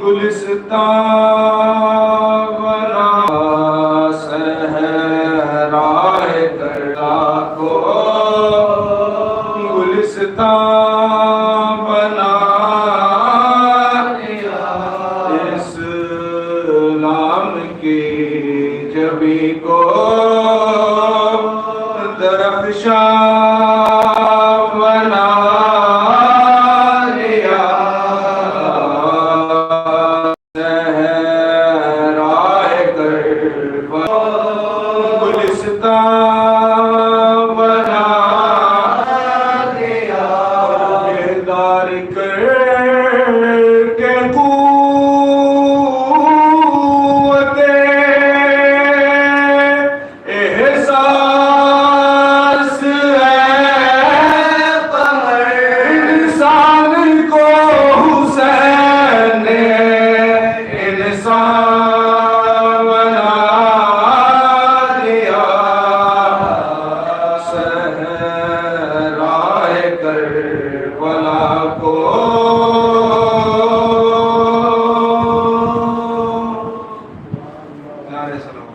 گلستان بنا صحرائے کربلا کو، گلستان بنا اسلام کی جبی کو، درخشاں بنا دیا صحرائے کربلا، گلستان بنا دیا بیدار کر کے قوت احساس انسان کو حسین نے انسان بنا دیا صحرائے کربلا کو، نعرہ سلام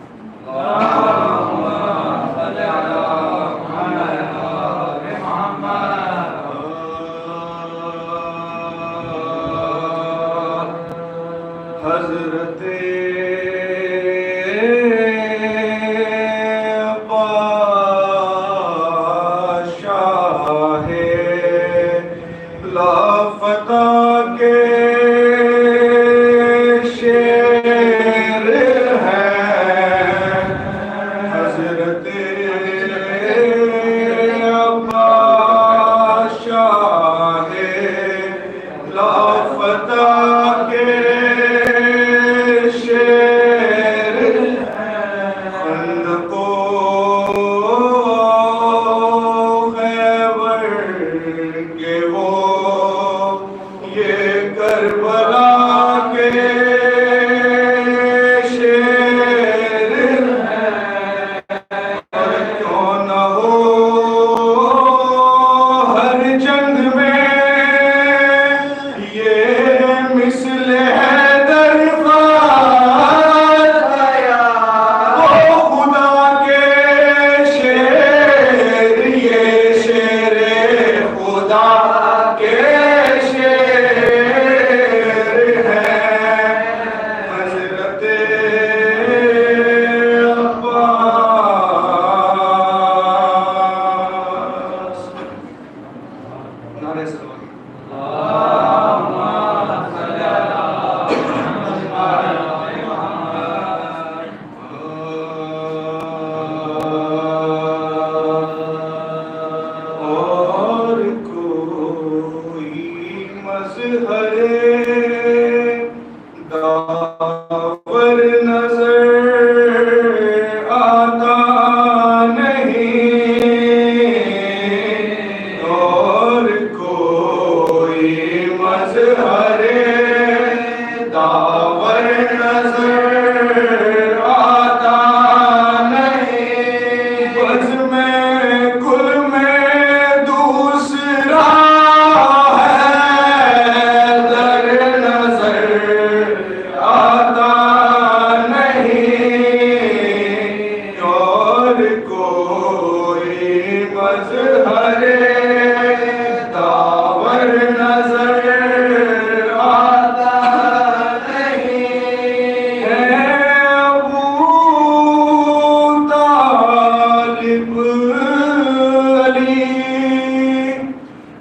حضرت بادشاہ لافتہ کے شیر ہیں، حضرت بادشاہ لافتہ کے شیر خندقو خیبر کے وہ یہ کربلا کے شیر کیوں نہ ہو ہر جنگ میں یہ مثل حیدر خان آیا، وہ خدا کے شیر، یہ شیر خدا کے شیر ہے، حضرت عباس، نعرہ سلام اور کوئی مظہر داور نظر آتا نہیں، اور کوئی مظہر داور نظر آتا نہیں، بز میں کل میں دوسرا ہے در نظر آتا نہیں، اور کوئی مظہر داور نظر آتا نہیں ہے، ابو طالب علی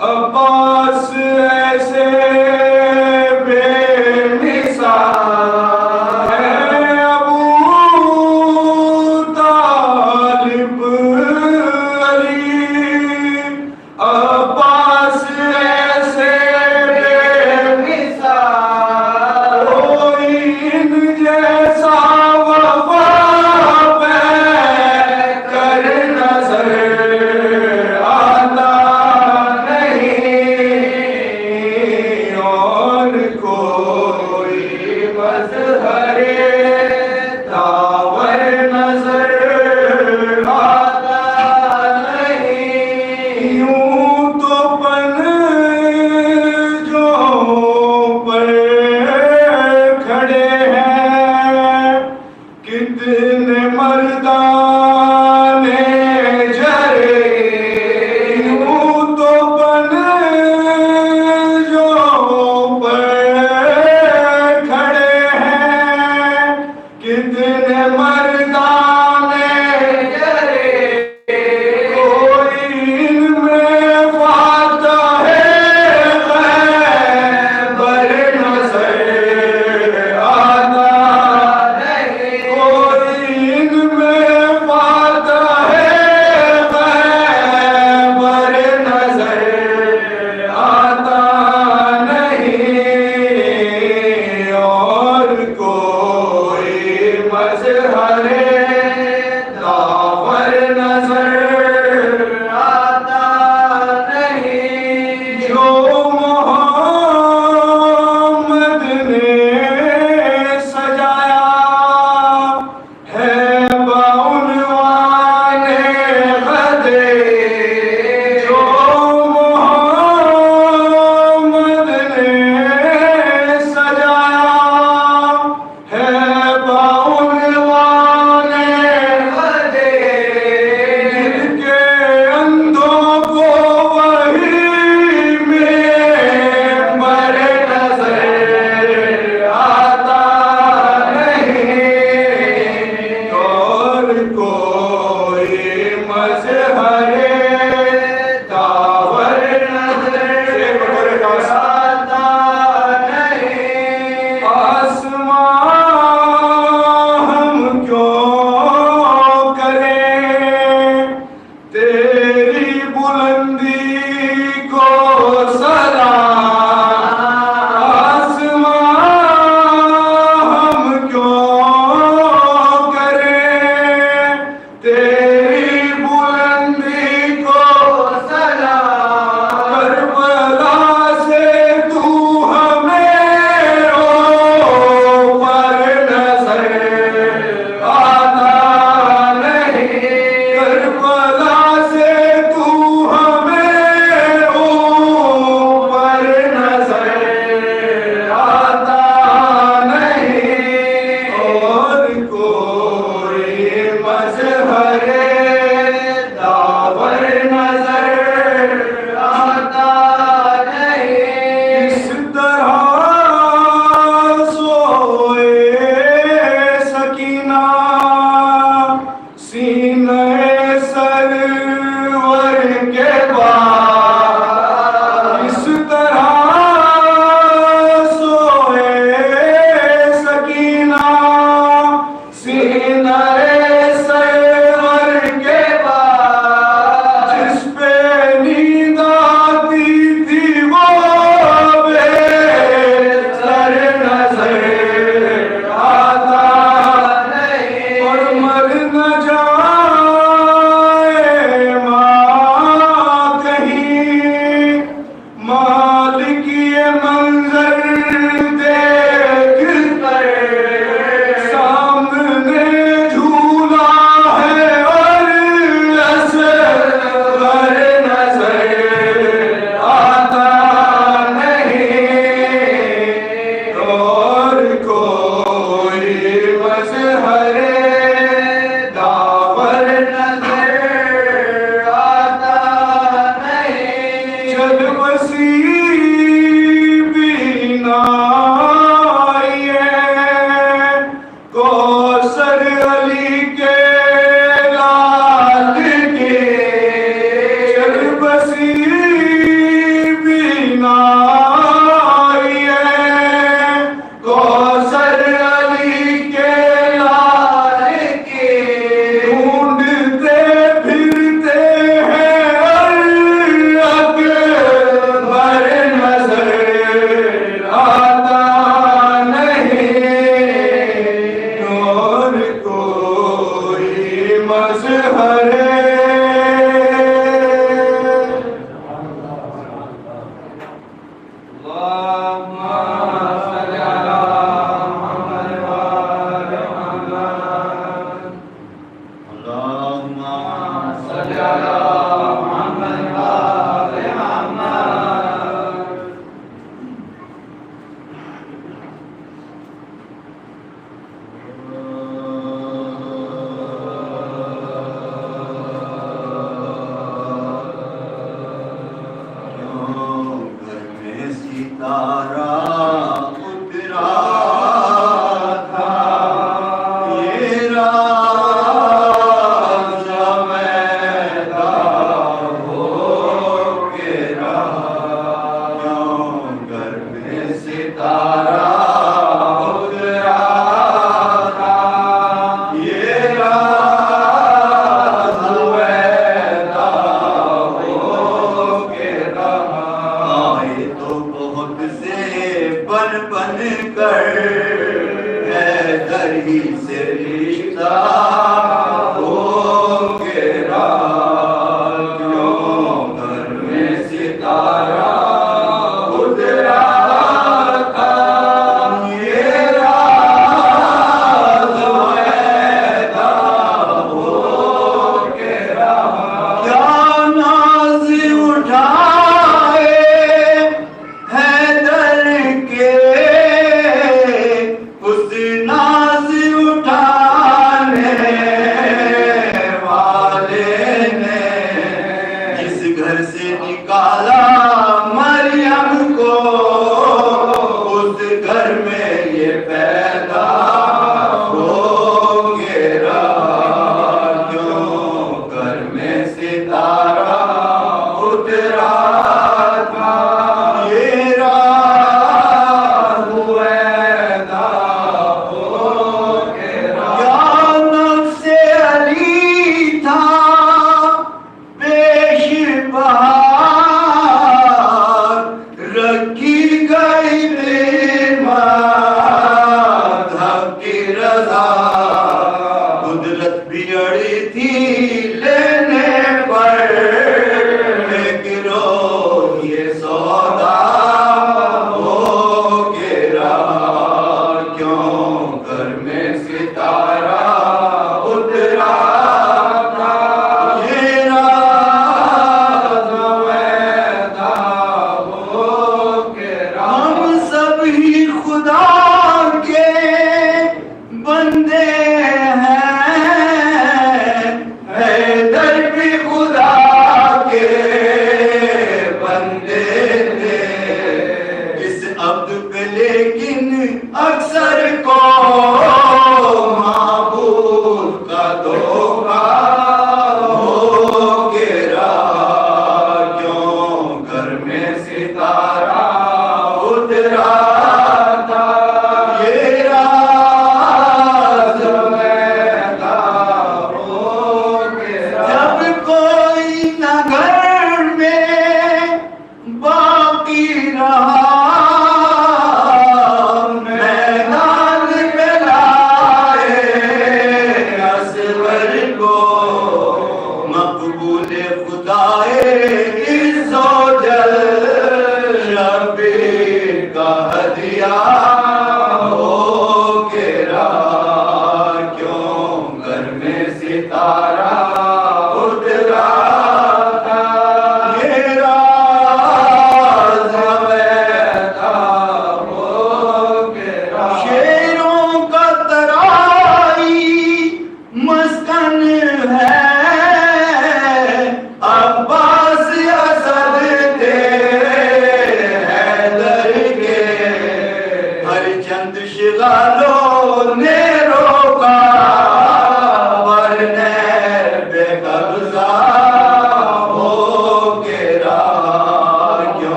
عباس ایسے بے مثال ہے، ابو طالب علی عباس ایسے بے مثال، کوئی ان جیسا وفا پہ کر نظر آتا نہیں،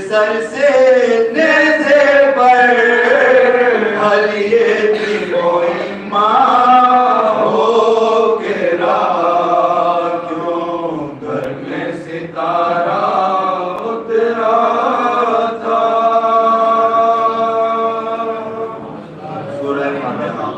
سر سے نیزے پر حلیے دیتی کوئی ماں ہو کے راہ کیوں گھر میں ستارہ اترا تھا. سورہ فاتحہ.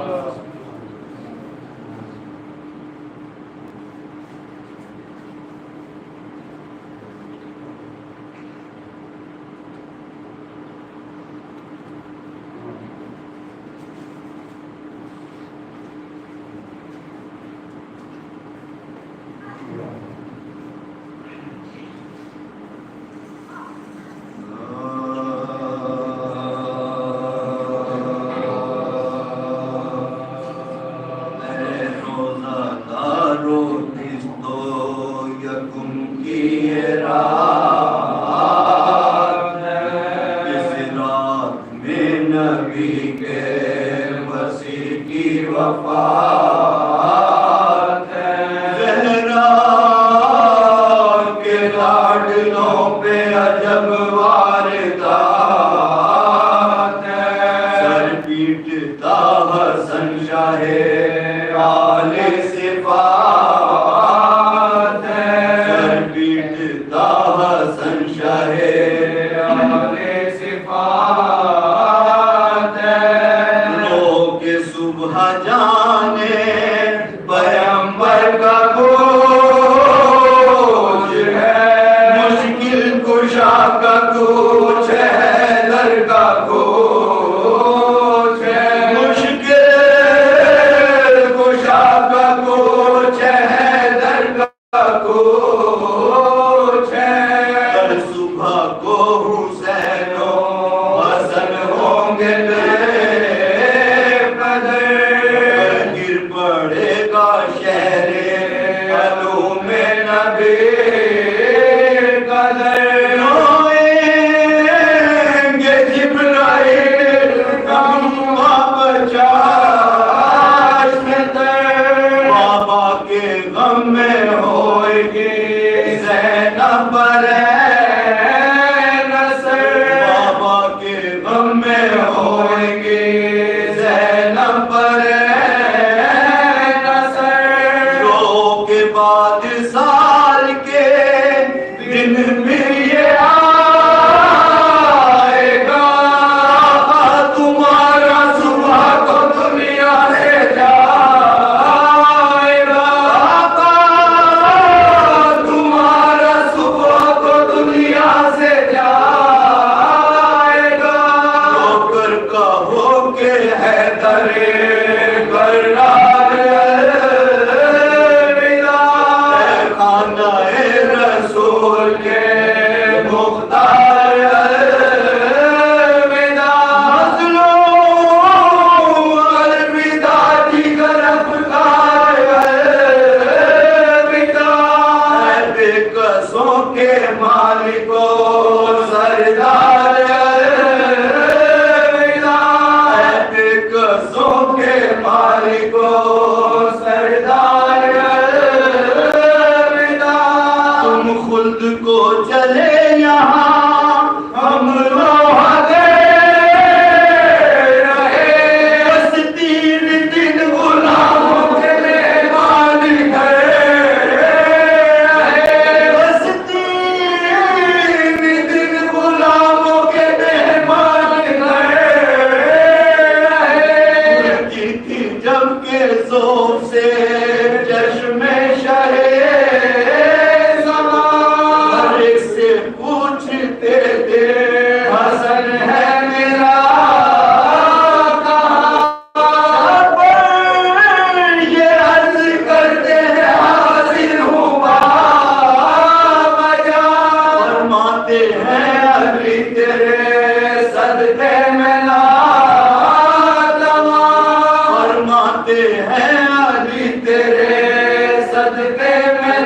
فرماتے ہیں علی تیرے صدقے میں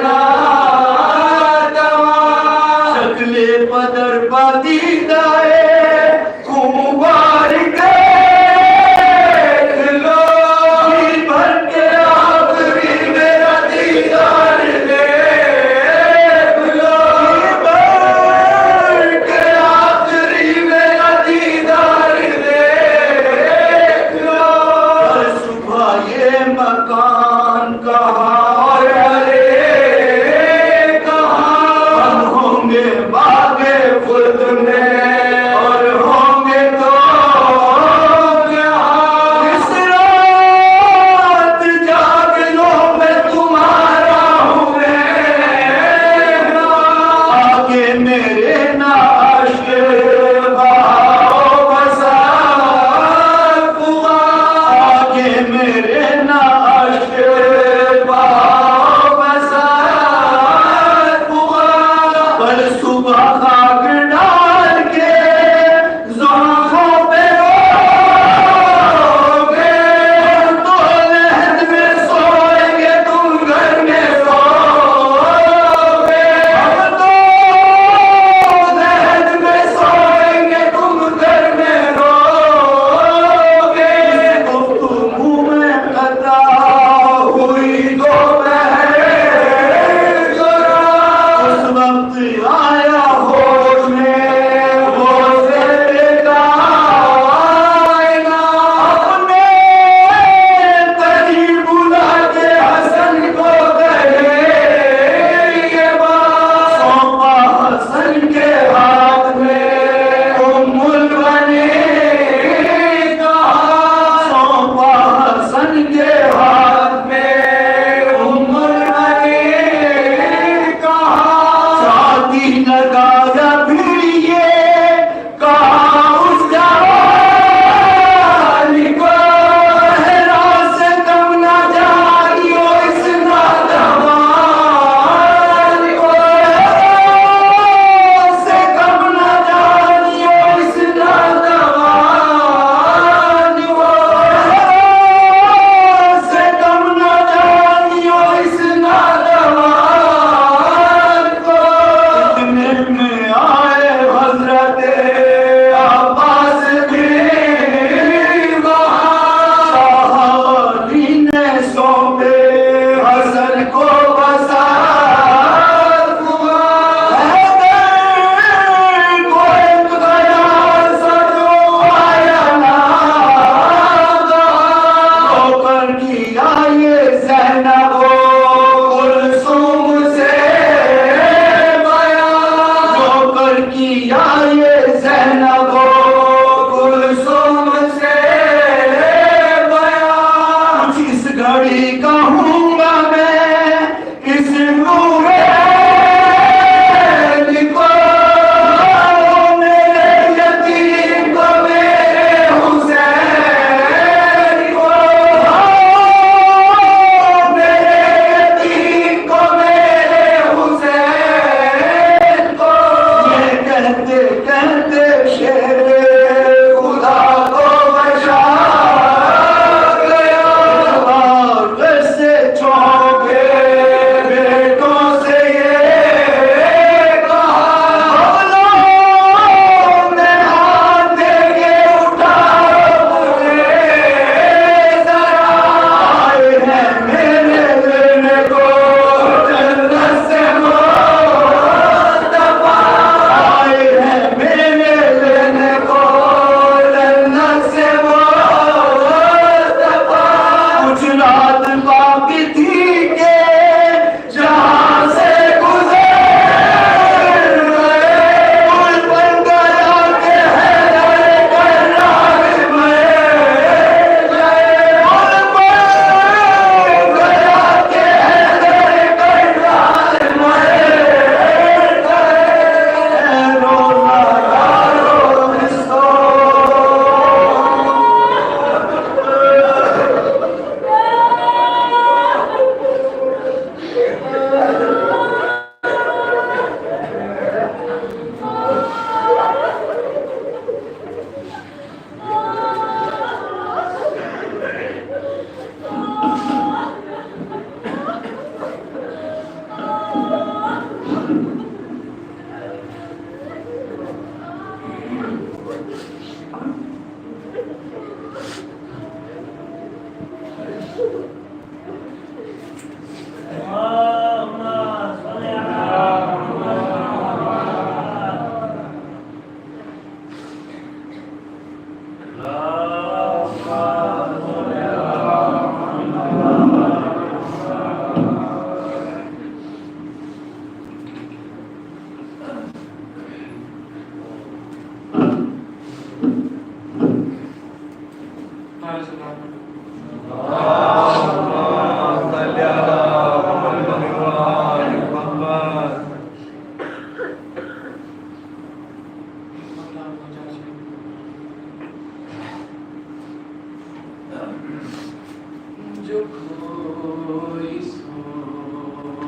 جو کوئی سوچ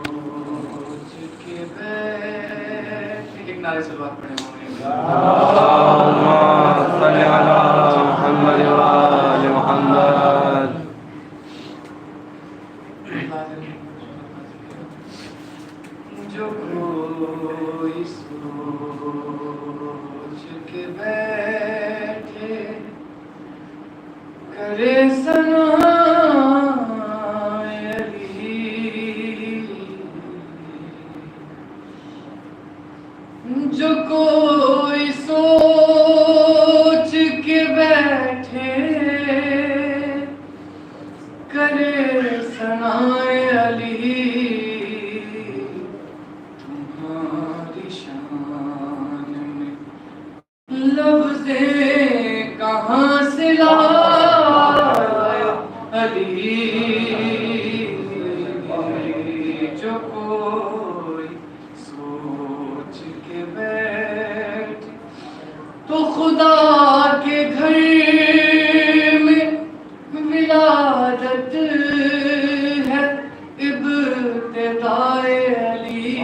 کے بیٹھے ایک نعرے سے بات پڑھیں صلی علی محمد وآل محمد جو کوئی سوچ کے بیٹھے کرے سنا جو کوئی سوچ کے بیٹھے کرے ثنائے علی تمہاری شان میں لفظیں کہاں سے لائے علی جو کوئی سوچ کے بیٹھ تو خدا کے گھر میں ولادت ہے ابتدائے علی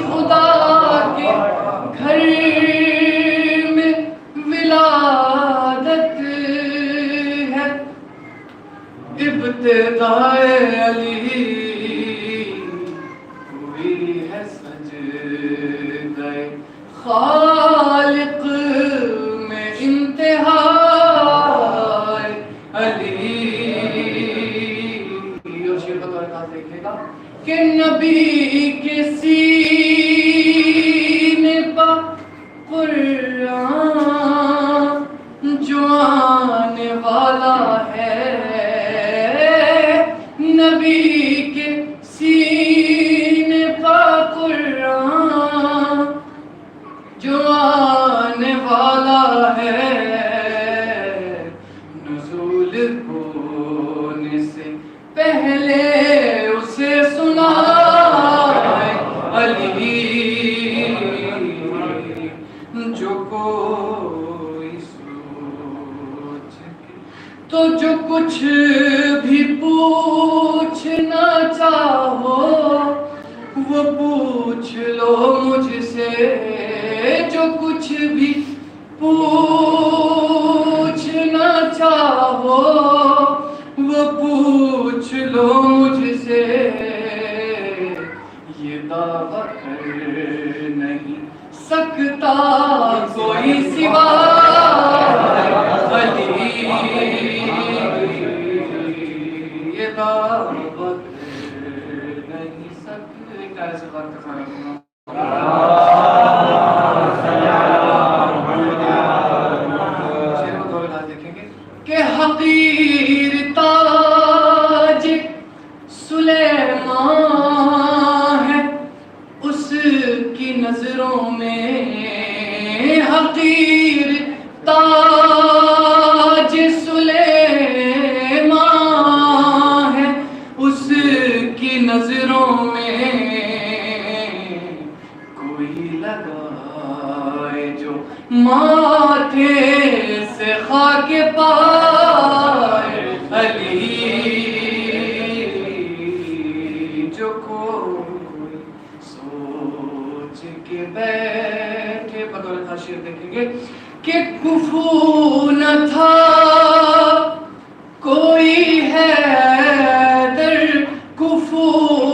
خدا کے گھر میں ولادت ہے ابتدائے علی ہوئی ہے سجدہ خالق میں انتہا علی اور شیر کا طور دیکھے گا کہ نبی کے سینے پا قرآن جو آنے والا ہے نبی کے سینے پا قرآن جو آنے والا ہے نزول ہونے سے پہلے اسے سنا علی جو کوئی سوچ تو جو کچھ بھی پوچھنا چاہو وہ پوچھ لو مجھ سے جو کچھ بھی پوچھنا چاہو وہ پوچھ لو مجھ سے یہ دعویٰ کر نہیں سکتا کوئی سوا علی یہ دعویٰ کر نہیں سکتا ایک نعرے سے بات کرنا کہ حقیر تاج سلیمان ہے اس کی نظروں میں حقیر تاج سلیمان ہے اس کی نظروں میں کوئی لگائے جو ماتھے سے خاک پائے علی جو کوئی سوچ کے بیٹھے بدولت شیر دیکھیں گے کہ کفو نہ تھا کوئی حیدر کفو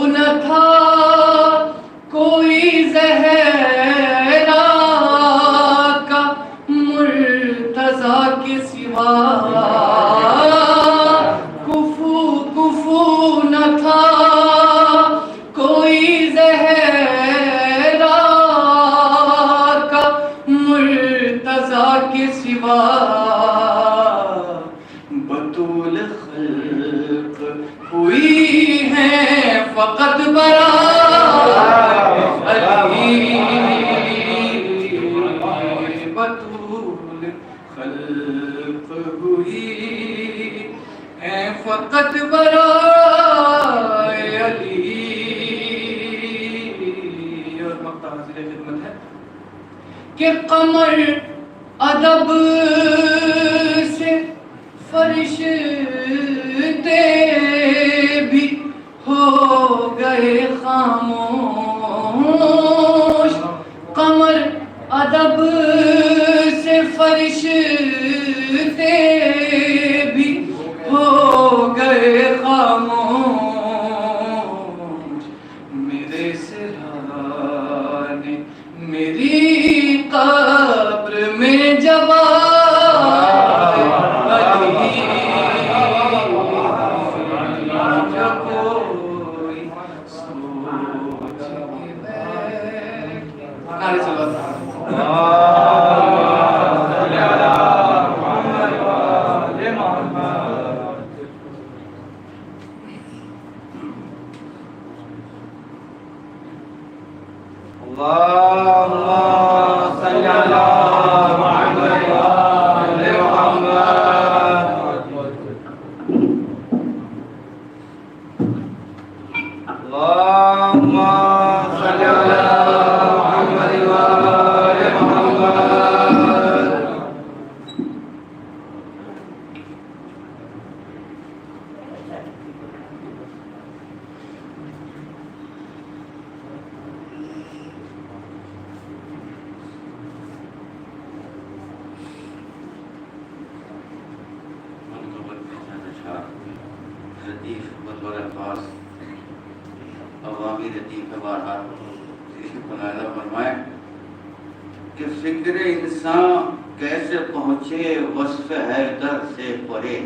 نہ تھا کوئی زہرا کا مرتضیٰ کے سوا کفو نہ تھا کوئی زہرا کا مرتضیٰ کے سوا بطول خلق ہوئی ہیں فقط برائے علی بطول خلق ہوئی وقت برائے علی اور مقطع حاضر خدمت ہے کہ قمر ادب سے فرشتے بھی ہو گئے خاموش قمر ادب سے فرشتے بھی ہو گئے خاموش میرے سرا نے میری قبر میں جب کہ فکر انسان کیسے پہنچے وصف حیدر سے پرے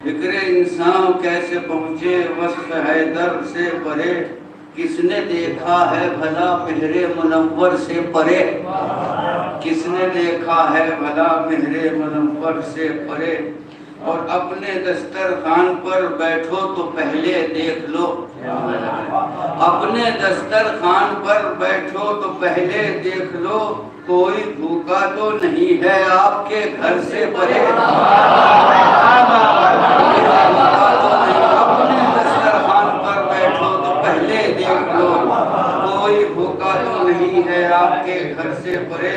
فکر انسان کیسے پہنچے وصف حیدر سے پرے کس نے دیکھا ہے بھلا مہر منور سے پرے کس نے دیکھا ہے بھلا مہر منور سے پرے اور اپنے دسترخوان پر بیٹھو تو پہلے دیکھ لو اپنے دسترخوان پر بیٹھو تو پہلے دیکھ لو کوئی بھوکا تو نہیں ہے آپ کے گھر سے پرے اپنے دسترخوان پر بیٹھو تو پہلے دیکھ لو کوئی بھوکا تو نہیں ہے آپ کے گھر سے پرے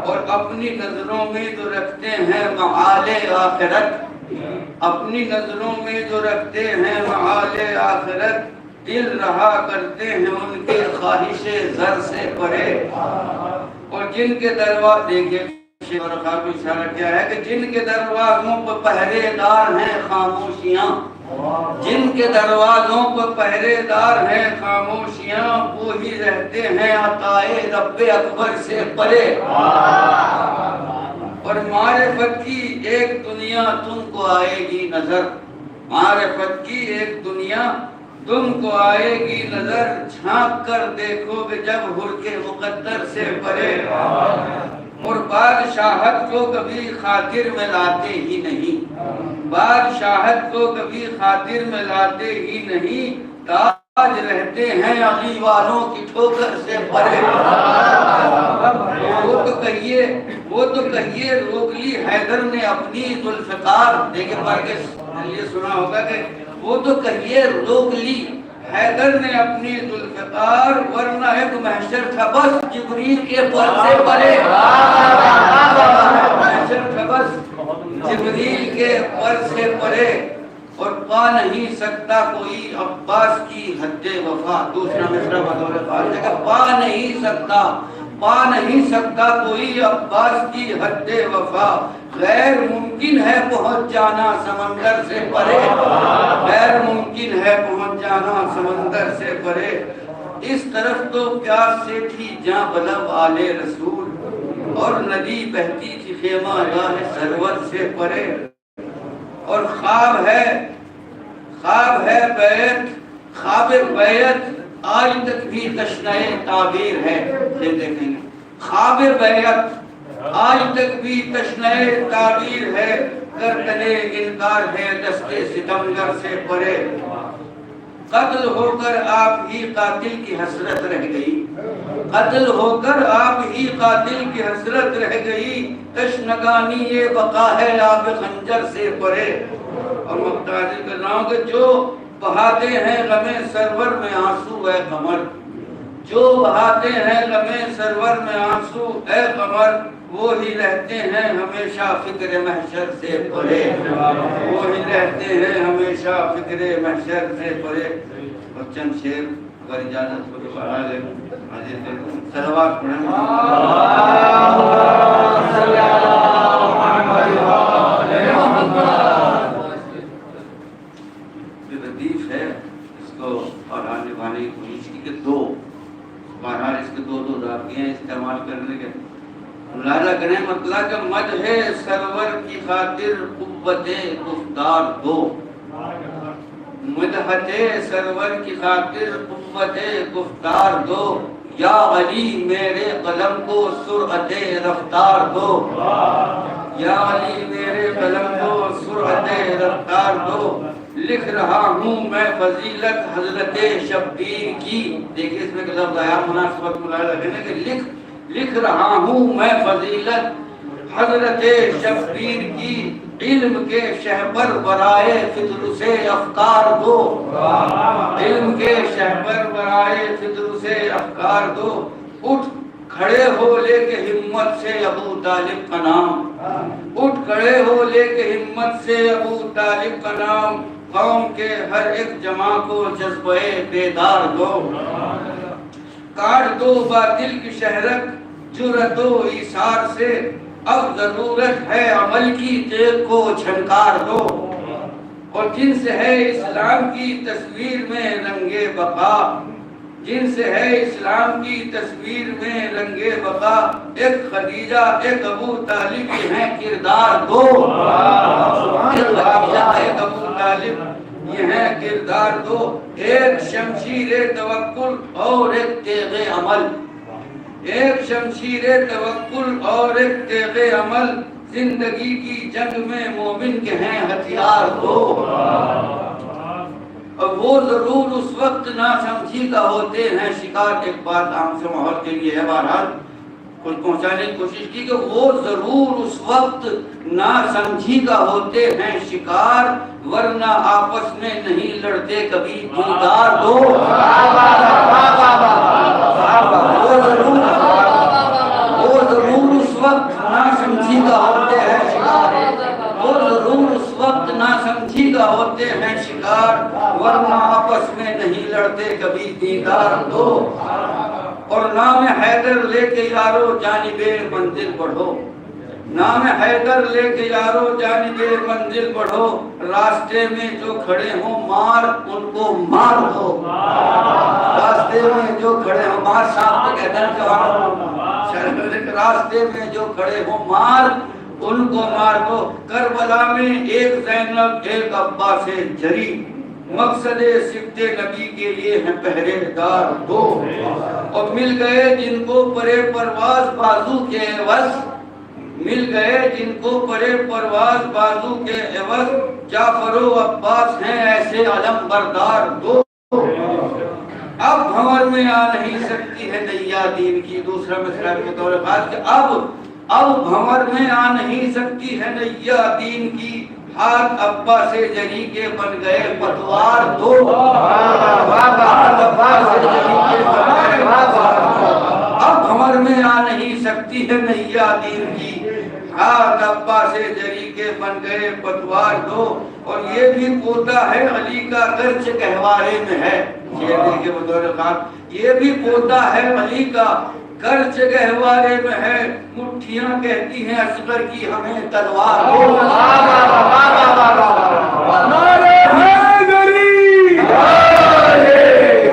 اور اپنی نظروں میں جو رکھتے ہیں معال آخرت اپنی نظروں میں جو رکھتے ہیں معال آخرت دل رہا کرتے ہیں ان کے خواہش زر سے پرے اور جن کے دروازے دیکھیں اشارہ کیا ہے کہ جن کے دروازوں پر پہرے دار ہیں خاموشیاں جن کے دروازوں پر پہرے دار ہیں خاموشیاں وہی رہتے ہیں عطائے رب اکبر سے پرے اور معرفت کی ایک دنیا تم کو آئے گی نظر معرفت کی ایک دنیا تم کو آئے گی نظر جھانک کر دیکھو گے جب حر کے مقدر سے پرے اور بادشاہت کو کبھی خاطر میں لاتے ہی نہیں بادشاہت کو کبھی خاطر میں لاتے ہی نہیں تاج رہتے ہیں علی والوں کی ٹھوکر سے پرے وہ تو کہیے روک لی حیدر نے اپنی ذوالفقار دیکھیں پڑھ کے یہ سنا ہوگا کہ وہ تو کہیے روک لی حیدر نے اپنی ذوالفقار ورنہ ایک محشر تھا بس جبریل کے پر سے پرے محشر تھا بس جبریل کے پر سے پرے اور پا نہیں سکتا کوئی عباس کی حد وفا دوسرا مصرع بطور خاص ہے کہ پا نہیں سکتا کوئی عباس کی حد وفا غیر ممکن ہے پہنچ جانا سمندر سے پرے غیر ممکن ہے پہنچ جانا سمندر سے پرے اس طرف تو پیاس سے تھی جاں بلب آل رسول اور ندی بہتی تھی خیمہ راہ سرور سے پرے اور خواب ہے بیعت خواب بیعت آج تک بھی تشنہ تعبیر ہے یہ دیکھیں گے خواب بیعت آج تک بھی تشنہ تعبیر ہے کر تلے انکار ہے دستے ستمگر سے پرے قتل ہو کر آپ ہی قاتل کی حسرت رہ گئی، قتل ہو کر آپ ہی قاتل کی حسرت رہ گئی، تشنگانی یہ بقا ہے آپ خنجر سے پرے۔ اور مقتدی کر رہا ہوں کہ جو بہاتے ہیں غم سرور میں آنسو اے قمر، جو بہاتے ہیں غم سرور میں آنسو اے قمر، وہی رہتے ہیں ہمیشہ فکر محشر سے پرے، وہی رہتے ہیں ہمیشہ فکر محشر سے پرے۔ اور چند شعر اگر اجازت ہو تو پڑھا لیں، صلوات پڑھیں۔ یہ ردیف ہے، اس کو اور نبھانے کی کوشش کی کہ دو بہرحال اس کے دو رابطے استعمال کرنے کے ملاحظہ کریں۔ مطلب کہ مدح سرور کی خاطر قوت گفتار دو، مدحت سرور کی خاطر قوت گفتار دو، یا علی میرے قلم کو سرعت رفتار دو، یا علی میرے قلم کو سرعت رفتار دو، لکھ رہا ہوں میں فضیلت حضرت شبیر کی۔ دیکھیں اس میں کہ لفظ آیا مناسبت ملاحظہ کرنے کہ لکھ رہا ہوں میں فضیلت حضرت شبیر کی، علم کے شہپر برائے فطر سے افکار دو، علم کے شہپر برائے فطر سے افکار دو، اٹھ کھڑے ہو لے کے ہمت سے ابو طالب کا نام، اٹھ کھڑے ہو لے کے ہمت سے ابو طالب کا نام، قوم کے ہر ایک جماع کو جذبہ بیدار دو، کاٹ دو باطل کی شہرت جرأت و ایثار سے، اب ضرورت ہے عمل کی تیغ کو جھنکار دو، اور جن سے ہے اسلام کی تصویر میں رنگ بقا، جن سے ہے اسلام کی تصویر میں رنگ بقا، ایک خدیجہ ایک ابو طالب ہیں کردار دو، ایک خدیجہ ایک ابو طالب یہ ہیں کردار دو، ایک شمشیر توکل اور ایک تیغ عمل، ایک شمشیر توکل اور ایک تیغ عمل، زندگی کی جنگ میں مومن کے ہیں ہتھیار دو، اور وہ ضرور اس وقت ناسمجھی کا ہوتے ہیں شکار۔ ایک بات عام سے ماحول کے لیے ہے، بہرحال کچھ پہنچانے کی کوشش کی کہ وہ ضرور اس وقت ناسمجھی کا ہوتے ہیں شکار، ورنہ آپس میں نہیں لڑتے کبھی دیدار دو، وہ ضرور اس وقت ناسمجھی کا ہوتے ہیں شکار، وہ ضرور اس وقت ناسمجھی کا ہوتے ہیں شکار، ورنہ آپس میں نہیں لڑتے کبھی دیدار دو، اور نام حیدر لے کے یارو جانب منزل بڑھو، نام حیدر لے کے یارو جانب منزل بڑھو، راستے میں جو کھڑے ہوں مار ان کو مار دو، راستے میں جو کھڑے ہوں مار صاحب کو کہتے ہیں راستے میں جو کھڑے ہوں مار ان کو مار دو، کربلا میں ایک زینب ایک عباس جری، مقصد صفت نبی کے لیے ہیں پہرے دار دو، اور مل گئے جن کو پرے پرواز بازو کے عوض، مل گئے جن کو پرے پرواز بازو کے عوض، جعفر و عباس ہیں ایسے علم بردار دو، اب بھنور میں آ نہیں سکتی ہے نیا دین کی۔ دوسرا مسئلہ کے طور پر کہ اب بھنور میں آ نہیں سکتی ہے نیا دین کی، ہاتھ ابا سے جری کے بن گئے پتوار دو، اب بھنور میں آ نہیں سکتی ہے نیا دین کی، ہاتھ ابا سے جری کے بن گئے پتوار دو، اور یہ بھی پوتا ہے علی کا گرچہ گہوارے میں ہے، یہ دیکھیں بطور خاص یہ بھی پوتا ہے علی کا گرچہ گہوارے میں ہے، مٹھیاں کہتی ہیں اصغر کی ہمیں تلوار دو،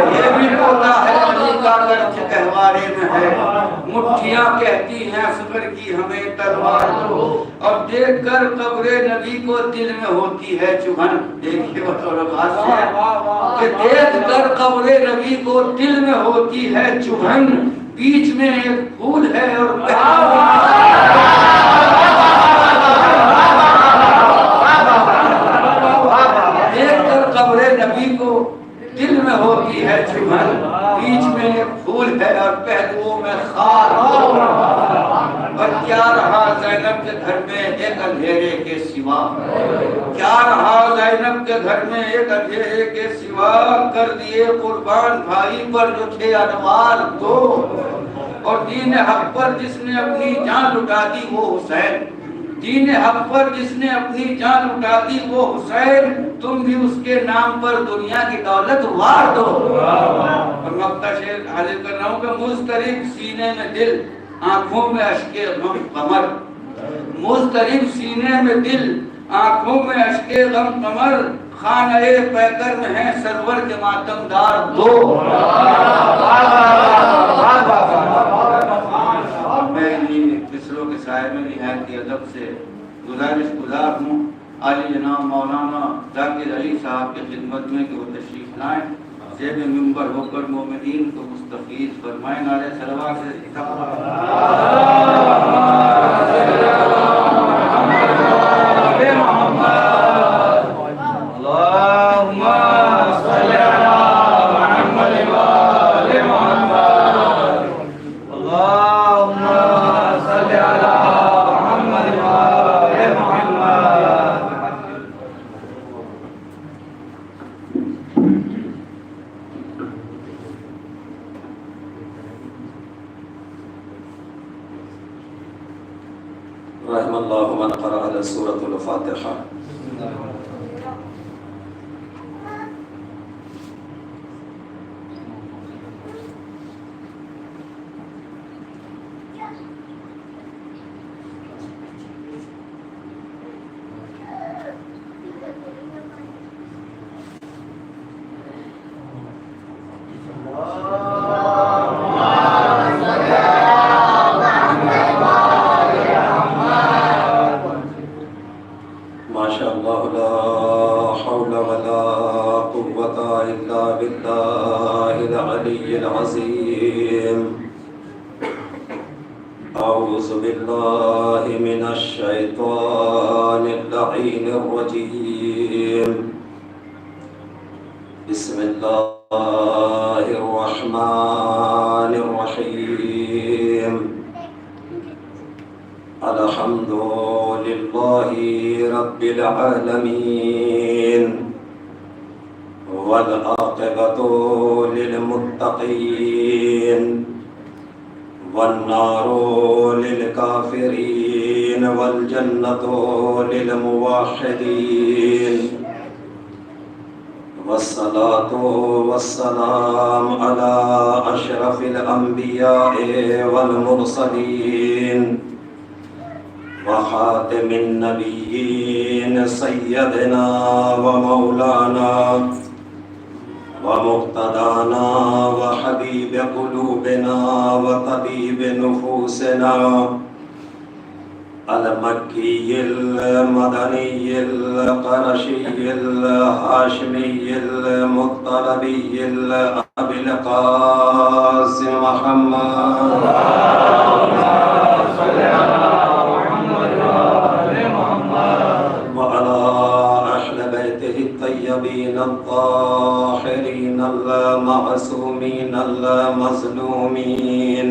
یہ بھی پوتا ہے علی کا گرچہ گہوارے میں ہے، مٹھیاں کہتی ہیں اصغر کی ہمیں تلوار دو، اور دیکھ کر قبر نبی کو دل میں ہوتی ہے چبھن، دیکھیے بطور خاص ہے کہ دیکھ کر قبر نبی کو دل میں ہوتی ہے چبھن، بیچ میں ایک پھول ہے اور دیکھ کر قبر نبی کو دل زینب کے گھر میں ایک اندھیرے کے سوا کر دیے قربان بھائی پر جو تھے انوار دو، اور دین حق پر جس نے اپنی جان لٹا دی وہ حسین، دین حق پر جس نے اپنی جان لٹا دی وہ حسین، تم بھی اس کے نام پر دنیا کی دولت وار دو۔ اور مقطع شعر حاضر کر رہا ہوں کہ مضطرب سینے میں دل، آنکھوں میں اشک غم قمر، مضطرب سینے میں دل، آنکھوں میں اشک غم قمر، خانہ پیکر میں ہیں سرور کے ماتم دار دو۔ میں انہی مصروں کے سائے میں نہایت ادب سے گزارش گزار ہوں عالی جناب مولانا ذاکر علی صاحب کی خدمت میں کہ وہ تشریف لائیں، زیب منبر ہو کر مومنین کو مستفیض فرمائیں۔ نعرہ صلوات سے رحم اللہ من قرأ سورة الفاتحہ۔ أعوذ بالله من الشيطان اللعين الرجيم. بسم الله الرحمن الرحيم. الحمد لله رب العالمين والعاقبة للمتقين والنار للكافرين والجنة للموحدين والصلاة والسلام على أشرف الأنبياء والمرسلين وخاتم النبيين سيدنا ومولانا ومقتدانا وحبيب قلوبنا وطبيب نفوسنا المكي المدني القرشي الهاشمي المطلبي أبي القاسم محمد وعلى أهل بيته الطيبين الطاهرين المعصومين المظلومين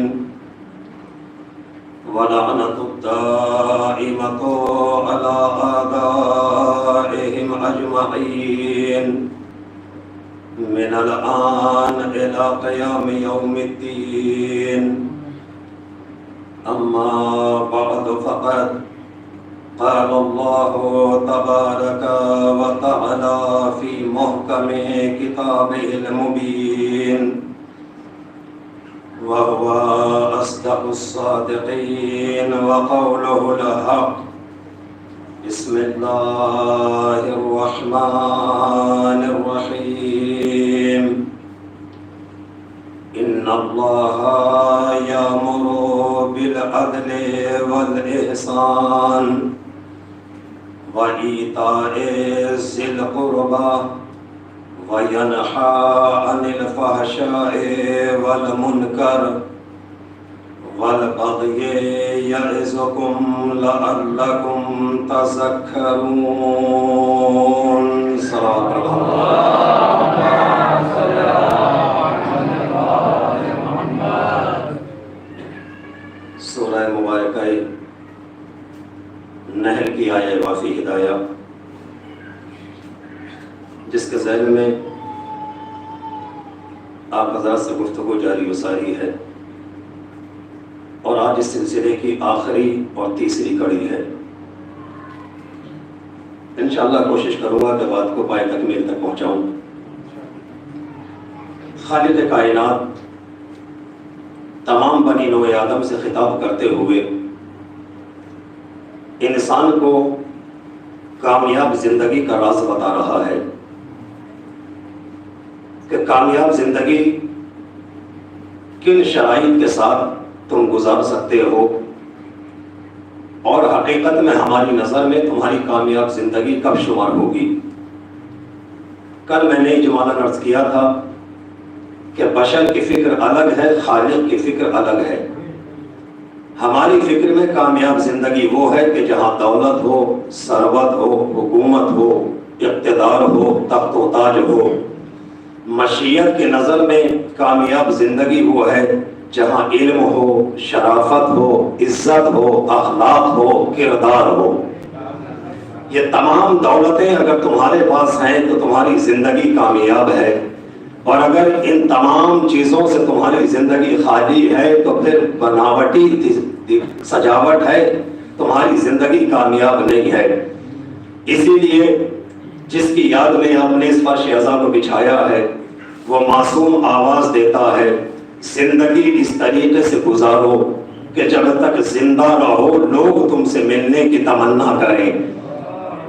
ولعنة الدائمة على أعدائهم أجمعين من الآن إلى قيام يوم الدين. أما بعد فقد قال الله تبارك وتعالى في محكم كتابه المبين وهو أصدق الصادقين وقوله الحق. بسم الله الرحمن الرحيم. إن الله يأمر بالعدل والإحسان وإيتاء ذي القربى وينهى عن الفحشاء والمنكر والبغي يعظكم لعلكم تذكرون. صلوات سورہ مبارکہ نحل کی آیہ وافی ہدایہ جس کے ذیل میں آپ حضرات سے گفتگو جاری و ساری ہے، اور آج اس سلسلے کی آخری اور تیسری کڑی ہے۔ انشاءاللہ کوشش کروں گا کہ بات کو پائے تکمیل تک پہنچاؤں۔ خالق کائنات تمام بنی نوع آدم سے خطاب کرتے ہوئے انسان کو کامیاب زندگی کا راز بتا رہا ہے کہ کامیاب زندگی کن شرائط کے ساتھ تم گزار سکتے ہو، اور حقیقت میں ہماری نظر میں تمہاری کامیاب زندگی کب شمار ہوگی۔ کل میں نے اجمالاً عرض کیا تھا کہ بشر کی فکر الگ ہے، خالق کی فکر الگ ہے۔ ہماری فکر میں کامیاب زندگی وہ ہے کہ جہاں دولت ہو، ثروت ہو، حکومت ہو، اقتدار ہو، تخت و تاج ہو۔ مشیت کی نظر میں کامیاب زندگی وہ ہے جہاں علم ہو، شرافت ہو، عزت ہو، اخلاق ہو، کردار ہو۔ یہ تمام دولتیں اگر تمہارے پاس ہیں تو تمہاری زندگی کامیاب ہے، اور اگر ان تمام چیزوں سے تمہاری زندگی خالی ہے تو پھر بناوٹی سجاوٹ ہے، تمہاری زندگی کامیاب نہیں ہے۔ اسی لیے جس کی یاد میں آپ نے اس فرش ازاں کو بچھایا ہے وہ معصوم آواز دیتا ہے، زندگی اس طریقے سے گزارو کہ جب تک زندہ رہو لوگ تم سے ملنے کی تمنا کریں،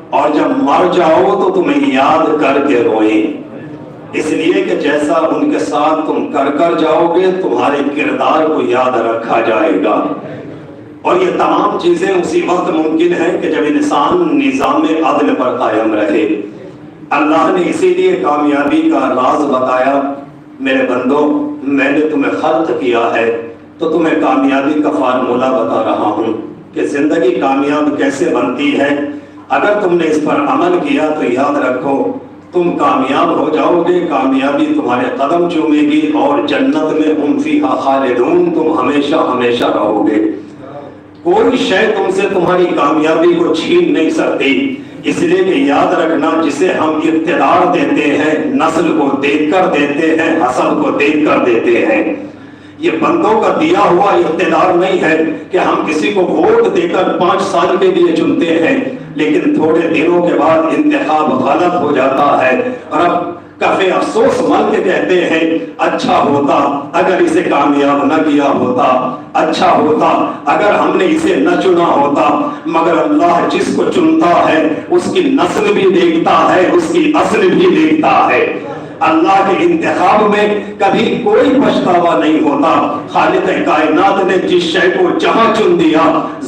اور جب مر جاؤ تو تمہیں یاد کر کے روئیں، اس لیے کہ جیسا ان کے ساتھ تم کر جاؤ گے تمہارے کردار کو یاد رکھا جائے گا۔ اور یہ تمام چیزیں اسی وقت ممکن ہیں کہ جب انسان نظام عدل پر قائم رہے۔ اللہ نے اسی لیے کامیابی کا راز بتایا، میرے بندو میں نے تمہیں خلق کیا ہے تو تمہیں کامیابی کا فارمولہ بتا رہا ہوں کہ زندگی کامیاب کیسے بنتی ہے۔ اگر تم نے اس پر عمل کیا تو یاد رکھو تم کامیاب ہو جاؤ گے، کامیابی تمہارے قدم چومے گی، اور جنت میں ہم فیہا خالدون، تم ہمیشہ ہمیشہ رہو گے۔ کوئی شے تم سے تمہاری کامیابی کو چھین نہیں سکتی، اس لیے کہ یاد رکھنا جسے ہم اقتدار دیتے ہیں نسل کو دیکھ کر دیتے ہیں، حسب کو دیکھ کر دیتے ہیں۔ یہ بندوں کا دیا ہوا اقتدار نہیں ہے کہ ہم کسی کو ووٹ دے کر 5 سال کے لیے چنتے ہیں لیکن تھوڑے دنوں کے بعد انتخاب غلط ہو جاتا ہے، اور اب کفے افسوس مل کے کہتے ہیں اچھا ہوتا اگر اسے کامیاب نہ کیا ہوتا، اچھا ہوتا اگر ہم نے اسے نہ چنا ہوتا۔ مگر اللہ جس کو چنتا ہے اس کی نسل بھی دیکھتا ہے، اس کی اصل بھی دیکھتا ہے۔ اللہ کے انتخاب میں کبھی کوئی پچھتاوا نہیں ہوتا۔ خالق کائنات نے جس شے کو جہاں چن دیا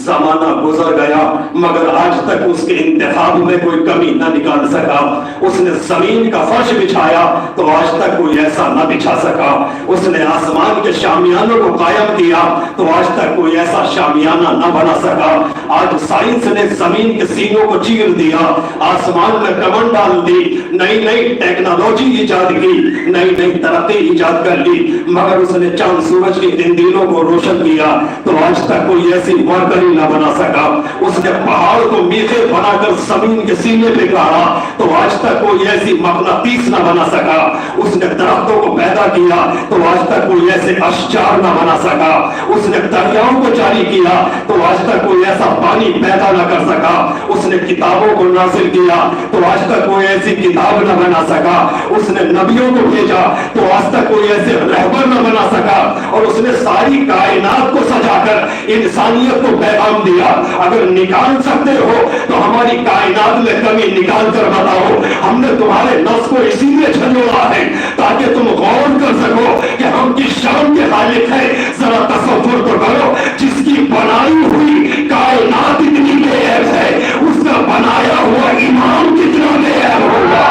زمانہ گزر گیا مگر آج تک اس کے انتخاب میں کوئی کمی نہ نکال سکا۔ اس نے زمین کا فرش بچھایا تو آج تک کوئی ایسا نہ بچھا سکا۔ اس نے آسمان کے شامیانوں کو قائم کیا تو آج تک کوئی ایسا شامیانہ نہ بنا سکا۔ آج سائنس نے زمین کے سینوں کو چیر دیا، آسمان میں کمر ڈال دی، نئی نئی ٹیکنالوجی ایجاد کی، نئی نئی ترقی ایجاد کر لی، مگر اس نے چاند سورج کی تندیلوں کو روشن کیا تو آج تک کوئی ایسی مرکری نہ بنا سکا۔ اس نے پہاڑ کو میخے بنا کر زمین کے سینے پہ گاڑا تو آج تک کوئی ایسی مقناطیس نہ بنا سکا۔ اس نے درختوں کو پیدا کیا تو آج تک کوئی ایسے اشجار نہ بنا سکا۔ اس نے دریاؤں کو جاری کیا تو آج تک کوئی ایسا پانی پیدا نہ کر سکا۔ اس نے کتابوں کو نازل کیا تو آج تک کوئی ایسی کتاب نہ بنا سکا۔ اس نے نبیوں کو بھیجا تو آج تک کوئی ایسے رہبر نہ بنا سکا، اور اس نے ساری کائنات کو سجا کر انسانیت کو پیغام دیا۔ اگر نکال سکتے ہو تو ہماری کائنات میں کمی نکال کر بتاؤ۔ ہم نے تمہارے نفس کو اسی لیے جھنجوڑا ہے تاکہ تم غور کر سکو کہ ہم کس شان کے خالق ہیں۔ ذرا تصور تو کرو، جس کی بنائی ہوئی کائنات اتنی بے عیب ہے اس کا بنایا ہوا امام کتنا بے عیب ہوگا۔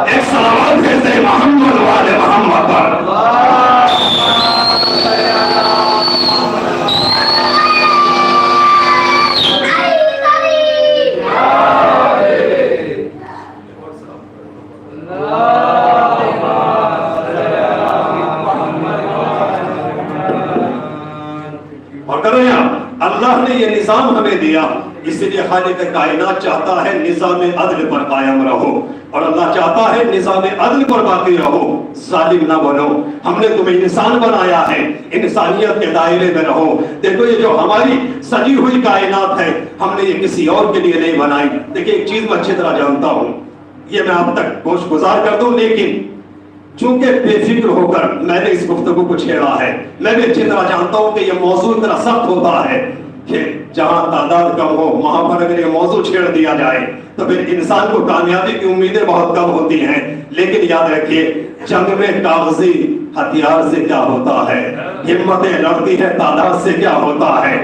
ایک صلوات کہتے ہیں محمد والے محمد پر۔ اور کرو یہاں اللہ نے یہ نظام ہمیں دیا اس لیے خالق کائنات چاہتا ہے نظام عدل پر قائم رہو، اور اللہ چاہتا ہے نظام عدل پر باقی رہو، ظالم نہ بنو۔ ہم نے تمہیں انسان بنایا ہے، انسانیت کے دائرے میں رہو۔ دیکھو یہ جو ہماری سجی ہوئی کائنات ہے، ہم نے یہ کسی اور کے لیے نہیں بنائی۔ دیکھیں ایک چیز میں اچھی طرح جانتا ہوں، یہ میں آپ تک گوش گزار کر دوں، لیکن چونکہ بے فکر ہو کر میں نے اس گفتگو کو چھیڑا ہے، میں بھی اچھی طرح جانتا ہوں کہ یہ موضوع اتنا سخت ہوتا ہے کہ جہاں تعداد کم ہو وہاں پر اگر یہ موضوع چھیڑ دیا جائے تو پھر انسان کو کامیابی کی امیدیں بہت کم ہوتی ہیں۔ لیکن یاد رکھیے جنگ میں کاغذی ہتھیار سے کیا ہوتا ہے، ہمتیں لڑتی ہے تعداد سے کیا ہوتا ہے۔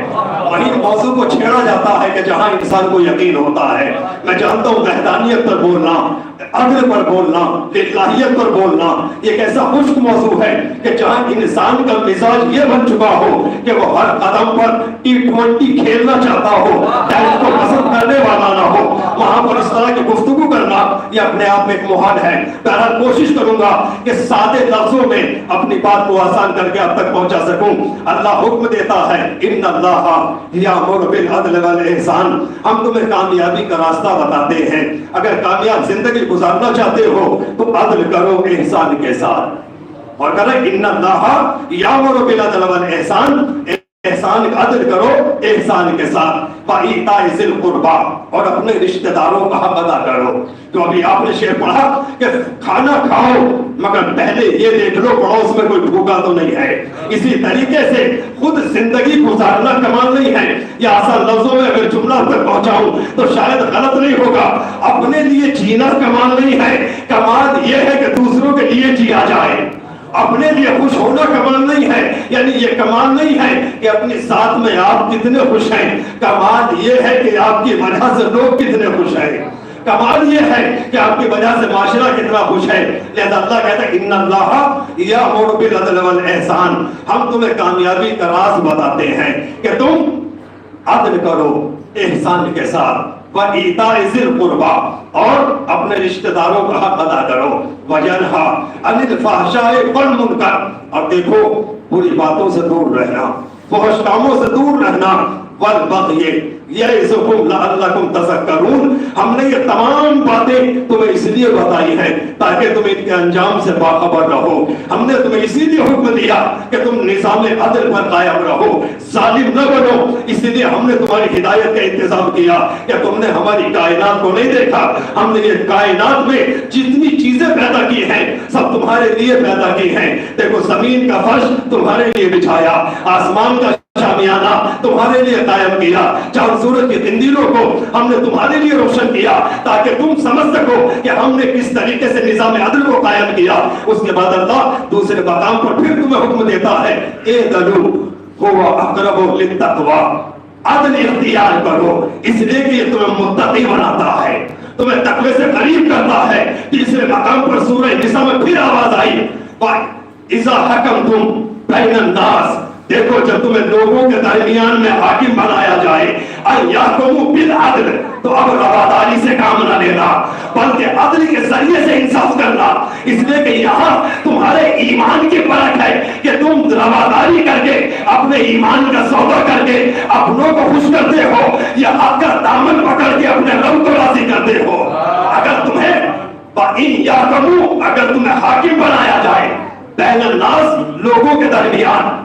وہی موضوع کو چھیڑا جاتا ہے کہ جہاں انسان کو یقین ہوتا ہے۔ میں جانتا ہوں وحدانیت پر بولنا، عدل پر بولنا، الہیت پر بولنا یہ ایک ایسا خشک موضوع ہے کہ جہاں انسان کا مزاج یہ بن چکا ہو کہ وہ ہر قدم پر T20 کھیلنا چاہتا ہو، ٹیسٹ کو پسند کرنے والا نہ ہو، وہاں پر اس طرح کی گفتگو کرنا یہ اپنے آپ میں ایک محال ہے۔ بہرحال کوشش کروں گا کہ سادے لفظوں میں اپنی بات کو آسان کر کے اب تک پہنچا سکوں۔ اللہ حکم دیتا ہے ان اللہ یامر بالعدل والاحسان، ہم تمہیں کامیابی کا راستہ بتاتے ہیں۔ اگر کامیاب زندگی گزارنا چاہتے ہو تو عدل کرو احسان کے ساتھ، اور کہا ان اللہ یامر بالعدل والاحسان، احسان عدل کرو احسان کے ساتھ، وَإِيتَاءِ ذِي الْقُرْبَىٰ، اور اپنے رشتہ داروں کا حق ادا کرو۔ تو ابھی آپ نے شعر پڑھا کہ کھانا کھاؤ مگر پہلے یہ دیکھ لو پڑوس میں کوئی بھوکا تو نہیں ہے۔ اسی طریقے سے خود زندگی گزارنا کمال نہیں ہے۔ یہ آسان لفظوں میں اگر جملہ تک پہنچاؤں تو شاید غلط نہیں ہوگا۔ اپنے لیے جینا کمال نہیں ہے، کمال یہ ہے کہ دوسروں کے لیے جیا جائے۔ اپنے لیے خوش ہونا کمال نہیں ہے، یعنی یہ کمال نہیں ہے کہ اپنی ذات میں آپ کتنے خوش ہیں، کمال یہ ہے کہ آپ کی وجہ سے لوگ کتنے خوش ہیں، کمال یہ ہے کہ آپ کی وجہ سے معاشرہ کتنا خوش ہے۔ لہذا اللہ کہتا ہے ان اللہ یامر بالعدل والاحسان، ہم تمہیں کامیابی کا راز بتاتے ہیں کہ تم عدل کرو احسان کے ساتھ، وَإِيتَاءِ ذِي الْقُرْبَىٰ، اور اپنے رشتہ داروں کا حق ادا کرو، وَيَنْهَىٰ عَنِ الْفَحْشَاءِ وَالْمُنکَرِ، اور دیکھو بری باتوں سے دور رہنا، فحش کاموں سے دور رہنا، وَالْبَغْيِ یعظکم لعلکم تذکرون، ہم نے یہ تمام باتیں تمہیں اس لیے بتائی ہیں تاکہ تم ان کے انجام سے باخبر رہو۔ ہم نے تمہیں اسی لیے حکم دیا کہ تم نظام عدل پر قائم رہو، ظالم نہ بنو۔ اس لیے ہم نے تمہاری ہدایت کا انتظام کیا کہ تم نے ہماری کائنات کو نہیں دیکھا، ہم نے یہ کائنات میں جتنی چیزیں پیدا کی ہیں سب تمہارے لیے پیدا کی ہیں۔ دیکھو زمین کا فرش تمہارے لیے بچھایا، آسمان کا شامیانہ تمہارے لیے قائم کیا، چاند سورج کے قندیلوں کو ہم نے تمہارے لیے روشن کیا تاکہ تم سمجھ سکو کہ ہم نے کس طریقے سے نظام عدل کو قائم کیا۔ اس کے بعد اللہ دوسرے مقام پر پھر تمہیں حکم دیتا ہے اعدلوا هو اقرب للتقوی، عدل اختیار کرو، اس لیے کہ یہ تمہیں متقی بناتا ہے، تمہیں تقوی سے قریب کرتا ہے۔ تیسرے مقام پر سورہ نساء میں پھر آواز آئی اذا حکمتم بین الناس، دیکھو جب تمہیں لوگوں کے درمیان میں حاکم بنایا جائے ان یحکموا بالعدل، تو اب رواداری سے کام نہ لینا بلکہ عدل کے ذریعے سے انصاف کرنا۔ اس لیے کہ یہاں تمہارے ایمان کی پرکھ ہے کہ تم رواداری کر کے اپنے ایمان کا سودا کر کے اپنوں کو خوش کرتے ہو یا حق کا دامن پکڑ کے اپنے رب کو راضی کرتے ہو۔ اگر تمہیں حاکم بنایا جائے بین الناس، لوگوں کے درمیان،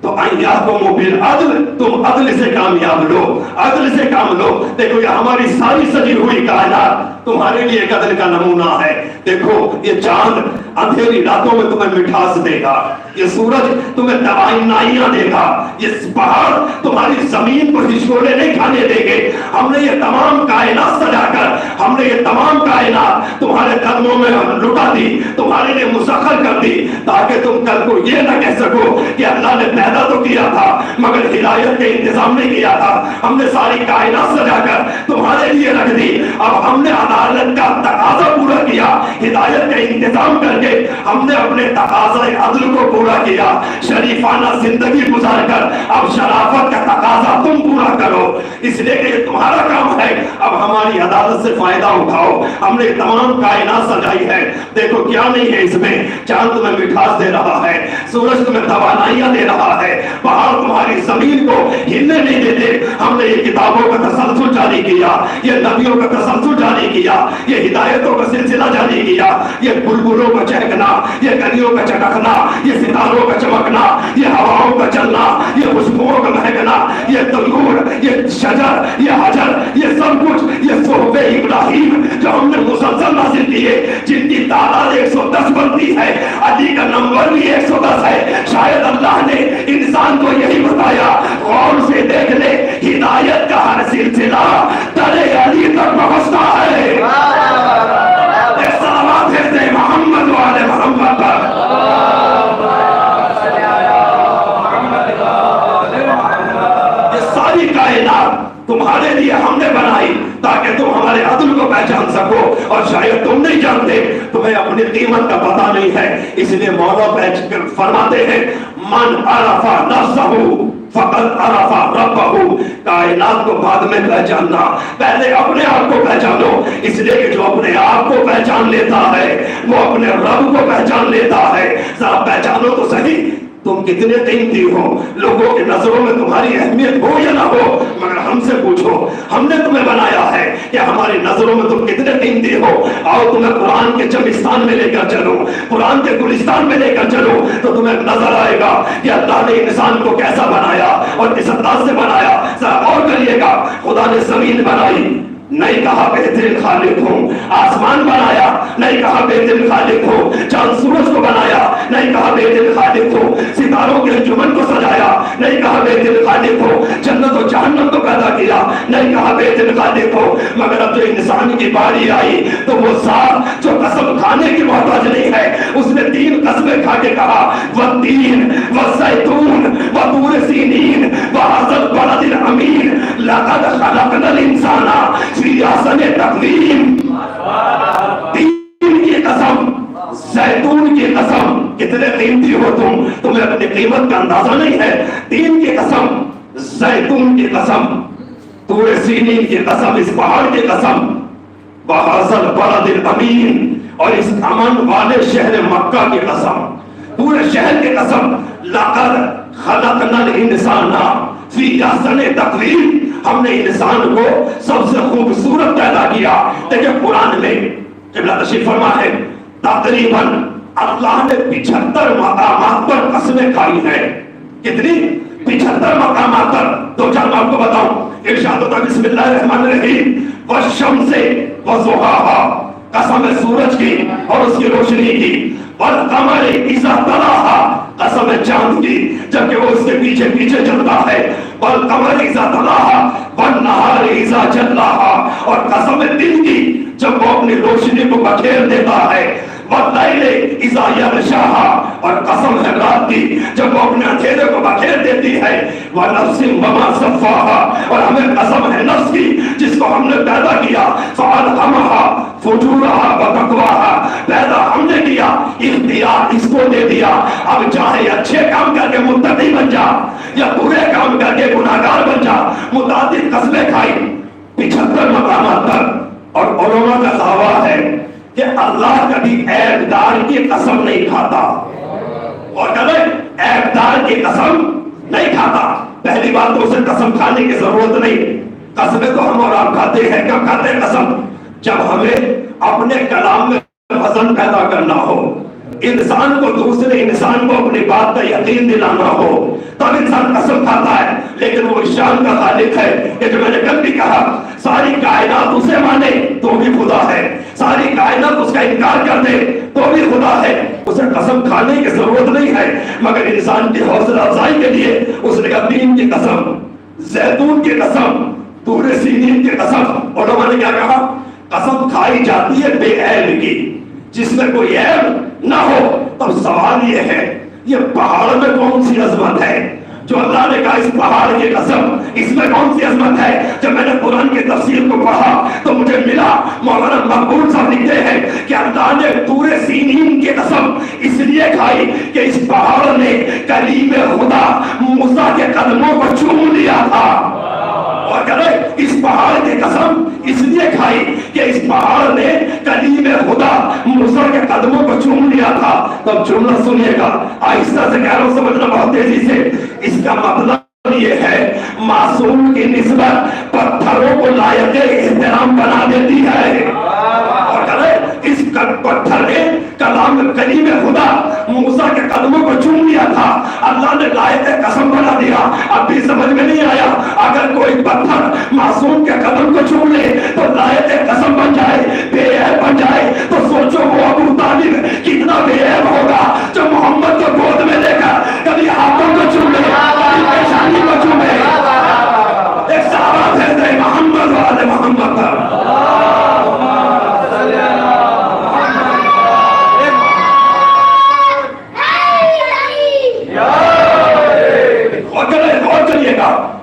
تو ایاکم بالعدل، تم عدل سے کامیاب لو، عدل سے کام لو۔ دیکھو یہ ہماری ساری سجی ہوئی کائنات تمہارے لیے ایک عدل کا نمونہ ہے۔ دیکھو یہ چاند اندھیری راتوں میں تمہیں مٹھاس دے گا، یہ سورج تمہیں توانائیاں دے گا، یہ پہاڑ تمہاری زمین کو ہچکولے نہیں کھانے دیں گے۔ ہم نے یہ تمام کائنات سجا کر، ہم نے یہ تمام کائنات تمہارے قدموں میں لٹا دی، تمہارے لیے مسخر کر دی تاکہ تم کل کو یہ نہ کہہ سکو کہ اللہ نے پیدا تو کیا تھا مگر ہدایت کا انتظام نہیں کیا تھا۔ ہم نے ساری کائنات سجا کر تمہارے لیے رکھ دی، اب ہم نے عدالت کا تقاضا پورا کیا ہدایت کا انتظام کر کے ہم نے اپنے تقاضا عدل کو پورا کیا، شریفانہ زندگی گزار کر اب شرافت کا تقاضا تم پورا کرو، اس لیے کہ یہ تمہارا کام ہے، اب ہماری عدالت سے فائدہ اٹھاؤ۔ ہم نے تمام کائنات سجائی ہے، دیکھو کیا نہیں ہے اس میں، چاند تمہیں مٹھاس دے رہا ہے، سورج تمہیں توانائیاں دے رہا ہے، پہاڑ تمہاری زمین کو ہلنے نہیں دیتے۔ ہم نے یہ کتابوں کا تسلسل جاری کیا، یہ نبیوں کا تسلسل جاری کیا، یہ ہدایتوں کا سلسلہ جاری کیا، یہ بلبلوں کا چہکنا، یہ کلیوں کا چٹکنا، یہ ستاروں کا چمکنا، یہ ہواؤں کا چلنا، یہ خوشبوؤں کا مہکنا، یہ طیور، یہ شجر، یہ حجر، یہ سب کچھ، یہ صحف ابراہیم جو ہم نے مسلسل نازل کیے، جن کی تعداد 110 بنتی ہے، علی کا نمبر بھی 110 ہے۔ شاید اللہ نے انسان کو یہی بتایا، غور سے دیکھ لے، ہدایت کا ہر سلسلہ تلے علی تک پہنچتا ہے۔ ایک صلوات ہے محمد والے محمد پر۔ یہ ساری کائنات تمہارے لیے ہم نے بنائی تاکہ تم ہمارے عدل کو پہچان سکو، اور شاید تم نہیں جانتے، تمہیں اپنی قیمت کا پتہ نہیں ہے، اس لیے مولا فرماتے ہیں من عرف نفسہ فقط عرف ربہ، کائنات کو بعد میں پہچاننا، پہلے اپنے آپ کو پہچانو، اس لیے کہ جو اپنے آپ کو پہچان لیتا ہے وہ اپنے رب کو پہچان لیتا ہے۔ ذرا پہچانو تو صحیح تم کتنے قیمتی ہو، لوگوں کی نظروں میں تمہاری اہمیت ہو یا نہ ہو، مگر ہم سے پوچھو، ہم نے تمہیں بنایا ہے کہ ہماری نظروں میں تم کتنے قیمتی ہو۔ آؤ تمہیں قرآن کے چمستان میں لے کر چلو، قرآن کے گلستان میں لے کر چلو، تو تمہیں نظر آئے گا کہ اللہ نے انسان کو کیسا بنایا اور کس انداز سے بنایا۔ ذرا غور کریے گا، خدا نے زمین بنائی، نہیں کہا بہترین خالق ہوں، آسمان بنایا، نہیں کہا بہترین خالق ہوں، چاند سورج کو بنایا، نہیں کہا بہترین خالق ہوں، ستاروں کے انجمن کو سجایا، نہیں کہا بہترین خالق ہوں، جنت و جہنم کو پیدا کیا، نہیں کہا بہترین خالق ہوں، مگر اب جو انسان کی باری آئی تو وہ ذات جو قسم کھانے کی محتاج نہیں ہے، اس نے 3 قسمیں کھا کے کہا والتین والزیتون وطور سینین وہذا البلد الامین لقد خلقنا الانسان فی احسن تقویم۔ تین کی قسم، زیتون کی قسم، کتنے قیمتی ہو تم، تمہیں اپنی قیمت کا اندازہ نہیں ہے۔ تین کی قسم، زیتون کی قسم، طور سینین کی قسم، اس پہاڑ کی قسم، وہذا البلد الامین، اور اس امن والے شہر مکہ کی قسم، پورے شہر کی قسم، لقد خلقنا الانسان فی احسن تقویم، ہم نے انسان کو سب سے خوبصورت پیدا کیا۔ دیکھیں قرآن میں قبلہ تشریف فرما ہے، تقریباً اللہ نے 75 مقامات پر قسمیں کھائی ہیں۔ کتنی؟ 75 مقامات پر۔ 2-4 میں آپ کو بتاؤں، ارشاد ہوتا ہے بسم اللہ الرحمن الرحیم والشمس وضحاها، قسم ہے سورج کی اور اس کی روشنی کی، والقمر اذا تلاها، قسم ہے چاند کی جبکہ وہ اس کے پیچھے پیچھے چلتا ہے، والقمر اذا تلاها والنهار اذا جلاها، اور قسم ہے دن کی جب وہ اپنی روشنی کو بکھیر دیتا ہے، واللیل اذا یغشاها، اور قسم ہے رات کی جب وہ اپنے اندھیرے کو بکھیر دیتی ہے، ونفس وما سواها، اور ہمیں قسم ہے نفس کی جس کو ہم نے پیدا کیا، فالهمها فجورها وتقواها، پیدا ہم نے کیا، اختیار اس کو دے دیا، اب چاہے اچھے کام کر کے متقی بن جا یا برے کام کر کے گناہگار بن جا۔ متعدد قسمیں کھائی 75 مقامات پر، اور علماء کا دعویٰ ہے کہ اللہ کبھی عیب دار کی قسم نہیں کھاتا، اور کبھی عیب دار کی قسم نہیں کھاتا۔ پہلی بات تو اسے قسم کھانے کی ضرورت نہیں، قسمیں تو ہم اور آپ کھاتے ہیں، کب کھاتے ہیں قسم؟ جب ہمیں اپنے کلام میں وزن پیدا کرنا ہو، انسان کو دوسرے انسان کو اپنی بات کا یقین دلانا ہو، تب انسان قسم کھاتا ہے۔ لیکن وہ شان کا خالق ہے کہ جو میں نے کل بھی کہا، ساری کائنات اسے مانے تو بھی خدا ہے، ساری کائنات اس کا انکار کر دے تو بھی خدا ہے، اسے قسم کھانے کی ضرورت نہیں ہے، مگر انسان کی حوصلہ افزائی کے لیے اس نے کہا تین کی قسم، زیتون کی قسم، طور سینین کی قسم۔ علماء نے کیا کہا؟ قسم کھائی جاتی ہے بے عیب کی، جس میں کوئی عیب نہ ہو۔ تب سوال یہ ہے، یہ پہاڑ میں کون سی عظمت ہے جو اللہ نے کہا اس پہاڑ کی قسم، اس میں کون سی عظمت ہے؟ جب میں نے قرآن کی تفسیر کو پڑھا تو مجھے ملا، مولانا مقبول صاحب لکھتے ہیں کہ اللہ سینین کی قسم اس لیے کھائی کہ اس پہاڑ نے کلیم خدا موسیٰ کے قدموں کو چوم لیا تھا. اور کہتے اس پہاڑ کی قسم اس لیے کھائی کہ اس پہاڑ نے کلیم خدا موسیٰ کے قدموں کو چوم لیا تھا. تب جملہ سنیے گا, آہستہ سے کہہ رہا ہوں, سمجھنا بہت تیزی سے. اس کا مطلب یہ ہے معصوم کی نسبت پتھروں کو لائق احترام بنا دیتی ہے. اور کہتے اس پتھر نے کلام کلیم خدا موسیٰ کے قدموں کو چوم لیا تھا, اللہ نے لائق قسم بنا دیا. اب بھی سمجھ میں نہیں آیا, اگر کوئی پتھر معصوم کے قدم کو چوم لے تو لائق قسم بن جائے, بے عیب بن جائے, تو سوچو وہ ابو طالب کتنا بے عیب ہوگا جو محمد کو گود میں لے کر کبھی ہاتھوں کو چوم لے, کبھی پیشانی کو چومے. ایک صحابہ تھے محمد والے محمد پر.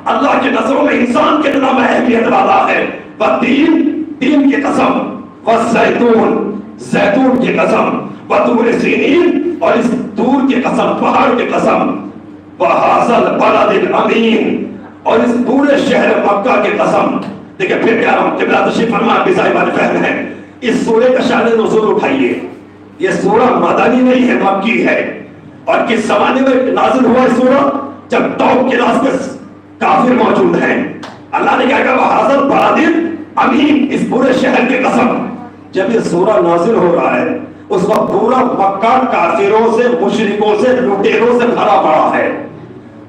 اللہ کی نظروں میں انسان کتنا اہمیت والا ہے. والتین, تین کی قسم, والزیتون, زیتون کی قسم, وطور سینین, اور اس طور کی قسم, پہاڑ کی قسم, وہذا البلد الامین, اور اس پورے شہر مکہ کی قسم. دیکھیں پھر کہہ رہا ہوں, قبلہ تشریف فرما بھی صاحبان فہم ہے. اس سورہ کا شان نزول اٹھائیے. یہ سورہ مدنی نہیں ہے, مکی ہے. اور کس زمانے میں نازل ہوا ہے سورہ؟ جب توب کے راستے کافر موجود ہیں. اللہ نے کیا کہا, وہذا البلد الامین, اس پورے شہر کی قسم. جب یہ سورہ نازل ہو رہا ہے اس وقت پورا مکہ کافروں سے, مشرکوں سے, لٹیروں سے بھرا پڑا ہے.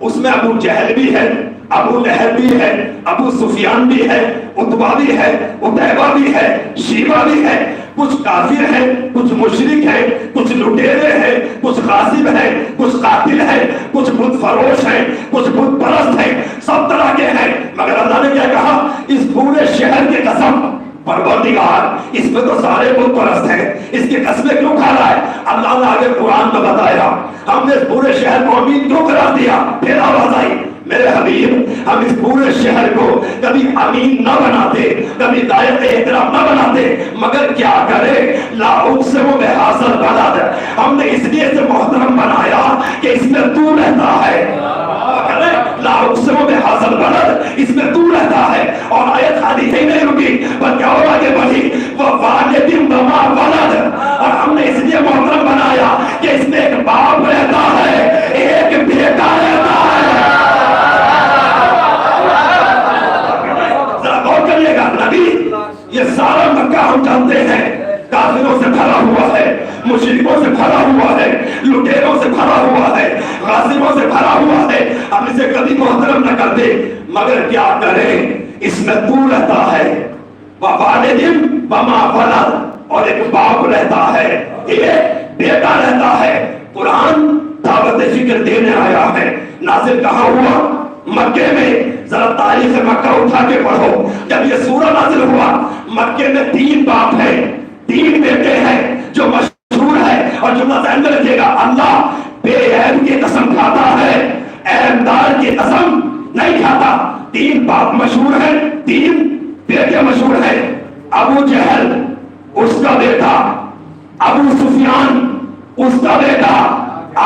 اس میں ابو جہل بھی ہے, ابو لہب بھی ہے, ابو سفیان بھی ہے, عتبہ بھی ہے, عتیبہ بھی ہے, شیبہ بھی ہے. کچھ کافر ہیں, کچھ مشرک ہیں, کچھ لٹیرے ہیں, کچھ غاصب ہیں, کچھ قاتل ہیں, کچھ بت فروش ہیں, کچھ بت پرست ہیں, سب طرح کے ہیں. مگر اللہ نے کیا کہا, اس پورے شہر کی قسم, پروردگار اس میں تو سارے بت پرست ہیں, اس کی قسمیں کیوں کھا رہا ہے؟ اللہ نے آگے قرآن میں بتایا, ہم نے اس پورے شہر کو امین کیوں قرار دیا. پھر آواز آئی, میرے حبیب ہم اس پورے شہر کو کبھی امین نہ بناتے, کبھی لائق احترام نہ بناتے, مگر کیا کرے, لا اقسم بہذا البلد, ہم نے اس لیے سے محترم بنایا کہ اس میں تو رہتا ہے. لا اقسم بہذا البلد, اس میں تو رہتا ہے. اور آیت خالی ہی نہیں رکی بلکہ اور آگے بڑھی, ووالد وما ولد, اور ہم نے اس لیے محترم بنایا کہ اس میں ایک باپ رہتا ہے, ایک بیٹا رہتا ہے. نبی, یہ سارا مکہ ہم جانتے ہیں کافروں سے بھرا ہوا ہے, مشرکوں سے بھرا ہوا ہے, لٹیروں سے بھرا ہوا ہے, غاصبوں سے بھرا ہوا ہے. ہم اسے کبھی محترم نہ کرتے, مگر کیا کریں, اس میں تو رہتا ہے. ووالد وما ولد, اور ایک باپ رہتا ہے, ایک بیٹا رہتا ہے. قرآن دعوت فکر دینے آیا ہے. نازل کہاں ہوا؟ مکے میں. ذرا تاریخ مکہ اٹھا کے پڑھو. جب یہ سورہ نازل ہوا مکے میں 3 باپ ہیں, 3 بیٹے ہیں. جو مشہور ہے, اور جملہ ذہن میں رکھیے گا, اللہ بے عیب کی قسم کھاتا ہے, عیب دار کی قسم نہیں کھاتا. 3 باپ مشہور ہیں, 3 بیٹے مشہور ہیں. ابو جہل اس کا بیٹا, ابو سفیان اس کا بیٹا,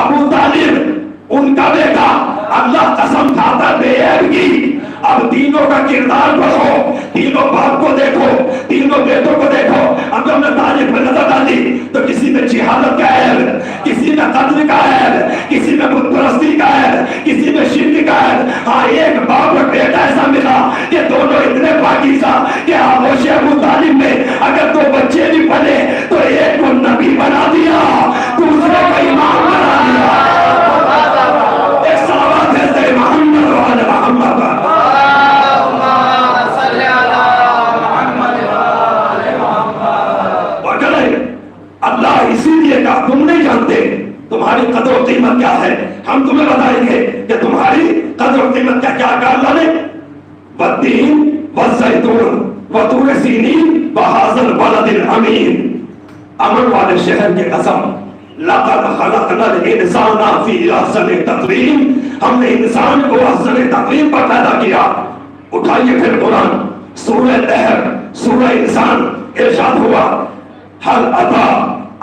ابو طالب ان کا بیٹا. اللہ قسم کھاتا بے عیب کی. اب تینوں کا کردار پڑھو, تینوں باپ کو دیکھو, تینوں بیٹوں کو دیکھو. اب ہم نے تاریخ میں نظر ڈالی تو کسی میں جہالت کا عیب, کسی میں قتل کا عیب, کسی میں بت پرستی کا عیب, کسی میں شرک کا عیب. ہاں ایک باپ اور بیٹا ایسا ملا کہ دونوں اتنے پاکیزہ کہ آغوش ابو طالب میں اگر 2 بچے بھی پلے تو ایک کو نبی بنا دیا, دوسرے کو امام بنا دیا. ایک صحابہ تھے محمد والے محمد پر. اللہ اسی لیے کہا تم نہیں جانتے تمہاری قدر و قیمت کیا ہے, ہم تمہیں بتائیں گے کہ تمہاری قدر و قیمت کیا. کیا کہا اللہ نے؟ والتین والزیتون وطور سینین وہذا البلد الامین, امن والے شہر کی قسم. لقد خلقنا الانسان فی احسن تقویم, ہم نے انسان کو احسن تقویم پر پیدا کیا. اٹھائیے پھر قرآن, سورہ لہر, سورہ انسان. ارشاد ہوا, حل اتا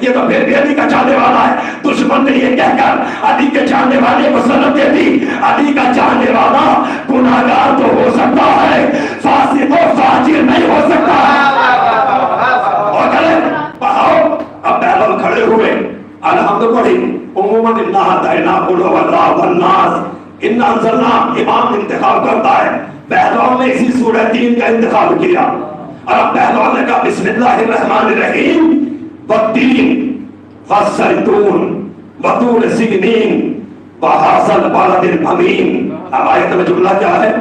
یہ تو پھر بھی علی کا چاہنے والا ہے. دشمن نے یہ کہہ کر علی کے چاہنے والے کو سند دے دی, علی کا چاہنے والا گناہگار تو ہو سکتا ہے, فاسق و فاجر نہیں ہو سکتا. اور چلے پڑھاؤ. اب بہلول کھڑے ہوئے, الحمد پڑھی, عموماً اللہ تعالیٰ قلو اللہ والناس ان انزلنا, امام انتخاب کرتا ہے. بہلول نے اسی سورہ 3 کا انتخاب کیا, اور اب بہلول نے کہا بسم اللہ الرحمن الرحیم والتین والزیتون وطور سینین وہذا البلد الامین. اب آیت میں جملہ کیا ہے؟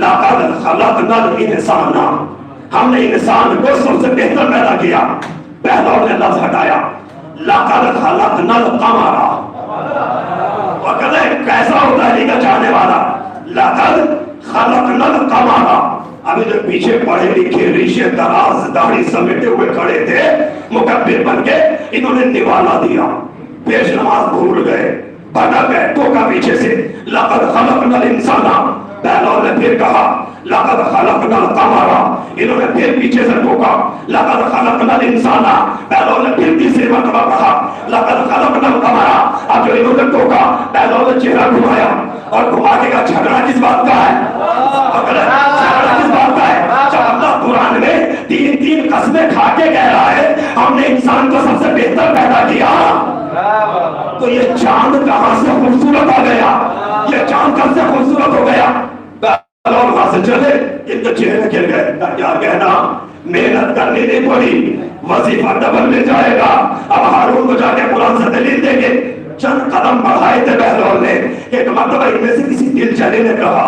لقد خلقنا الانسان, ہم نے انسان کو سب سے بہتر پیدا کیا. بہلول نے لفظ ہٹایا, لقد خلقنا القمر. اور کہتے ہیں کیسا ہوتا ہے علی کا چاہنے والا؟ لقد خلقنا القمر. ابھی جو پیچھے پڑھے لکھے ریشے دراز داڑھی سمیٹے ہوئے کھڑے تھے مکبر بن کے, انہوں نے نوالا دیا, پیش نماز بھول گئے, بھٹک گئے, ٹوکا پیچھے سے, لقد خلقنا الانسان. بہلول نے پھر کہا لقد خلقنا القمر. انہوں نے پھر پیچھے سے ٹوکا لقد خلقنا الانسان. بہلول نے پھر تیسری مرتبہ کہا لقد خلقنا القمر. اب جو انہوں نے ٹوکا بہلول نے چہرہ گھمایا اور گھما کے کہا جھگڑا کس بات کا ہے؟ جھگڑا کس بات کا ہے؟ جب اللہ قرآن میں 3 قسمیں کھا کے کہہ رہا ہے ہم نے انسان کو سب سے بہتر پیدا کیا, تو یہ چاند کہاں سے خوبصورت آ گیا؟ یہ چاند کہاں سے خوبصورت ہو گیا؟ اور وہاں سے چلے, ان کے چہرے کھل گئے. کیا کہنا, محنت کرنی نہیں پڑی, وظیفہ ڈبل مل جائے گا. اب ہارون کو جا کے قرآن سے دلیل دیں گے. چند قدم بڑھائے تھے بہلول نے, ایک مرتبہ ان میں سے کسی دل چلے نے کہا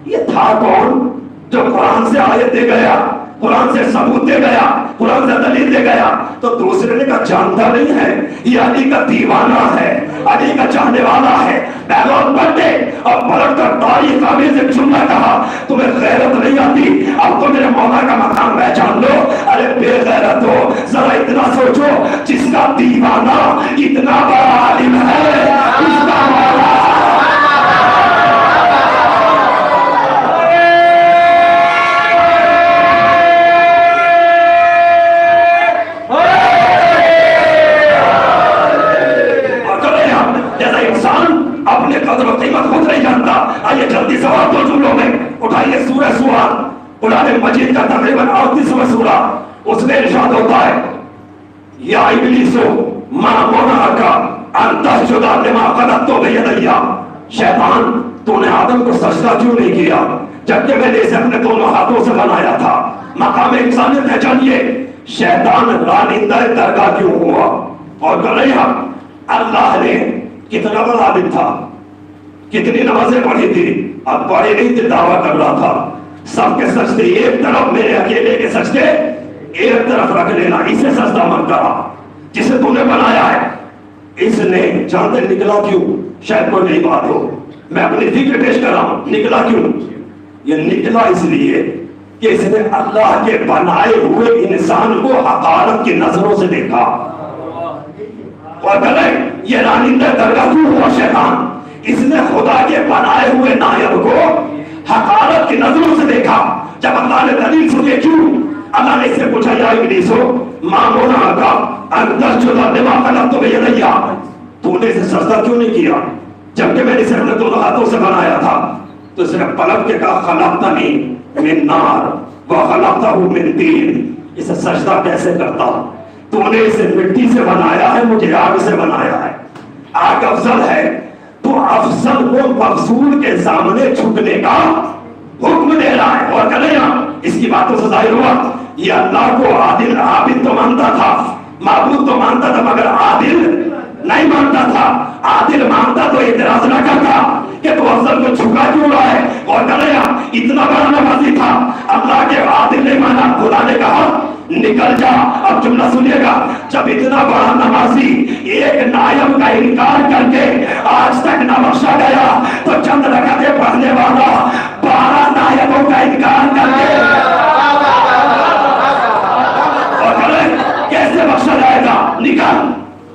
یہ تھا کون جو قرآن سے آیت دے گیا, قرآن سے ثبوت دے گیا, قرآن سے دلیل دے گیا؟ تو دوسرے نے کہا جانتا نہیں ہے, یہ علی کا دیوانہ ہے, علی کا چاہنے والا ہے. بہلول پلٹے اور پلٹ کر تاریخ آمیز ایک جملہ کہا, تمہیں غیرت نہیں آتی, اب تو میرے مولا کا مقام پہچان لو. ارے بے غیرت ہو, ذرا اتنا سوچو, جس کا دیوانہ اتنا بڑا عالم ہے, اس کا مولا اپنے قدر و قیمت خود نہیں جانتا. آئیے جلدی سے اور 2 جملوں میں اٹھائیے سورہ سورہ قرآن مجید کا تقریباً 38واں سورہ. اس میں ارشاد ہوتا ہے یا ابلیس ما منعک ان تسجد لما خلقت بیدی. شیطان تو نے آدم کو سجدہ کیوں نہیں کیا جبکہ میں نے اسے اپنے دونوں ہاتھوں سے بنایا تھا؟ مقام انسانیت ہے. جانیے شیطان رانندہ درگاہ کیوں ہوا؟ اور کر رہے ہیں اللہ نے کتنا بڑا عالم تھا, کتنی نمازیں پڑھی تھی, اب پڑھی نہیں تھی, دعویٰ کر رہا تھا سب کے سجدے ایک طرف, میرے اکیلے کے سجدے ایک طرف رکھ لینا, اسے سجدہ مت کرا جسے تو نے بنایا ہے. اس نے جانتے نکلا کیوں؟ شاید کوئی نئی بات ہو, میں اپنی فکر پیش کر رہا ہوں. نکلا کیوں؟ یہ نکلا اس لیے کہ اس نے اللہ کے بنائے ہوئے انسان کو حقارت کی نظروں سے دیکھا. اور کہلیں یہ رانندہ درگاہ کیوں ہوا شیطان؟ اس نے خدا کے بنائے ہوئے نائب کو حقارت کی نظروں سے دیکھا. جب اللہ نے دلیل سنی کیوں, اللہ نے اس سے پوچھا یا ابلیس ما منعک ان تسجد لما خلقت بیدی. تو نے اسے سجدہ کیوں نہیں کیا جبکہ میں نے اسے اپنے دونوں ہاتھوں سے بنایا تھا؟ تو اس نے پلٹ کے کہا خلقتنی من نار وخلقتہ من طین. اسے سجدہ کیسے کرتا؟ تو نے اسے مٹی سے بنایا ہے, مجھے آگ سے بنایا ہے. آگ افضل ہے, تو افضل کو مفضول کے سامنے جھکنے کا حکم دے رہا ہے. اور کہنے اس کی باتوں سے ظاہر ہوا یہ اللہ کو عادل عابد تو مانتا تھا, معبود تو مانتا تھا, مگر عادل نہیں مانتا تھا. عادل مانتا تو اعتراض نہ کرتا کہ تو افضل کو جھکا کیوں رہا ہے. اور کہنے اتنا بڑا نمازی تھا, اللہ کے عادل نہیں مانا. خدا نے کہا نکل جا. اب جملہ سنیے گا, جب اتنا بڑا نمازی ایک نائب کا انکار کر کے آج تک نہ بخشا گیا, تو چند رکعتیں پڑھنے والا 12 نائبوں کا انکار کر کے اور کیسے بخشا جائے گا؟ نکل.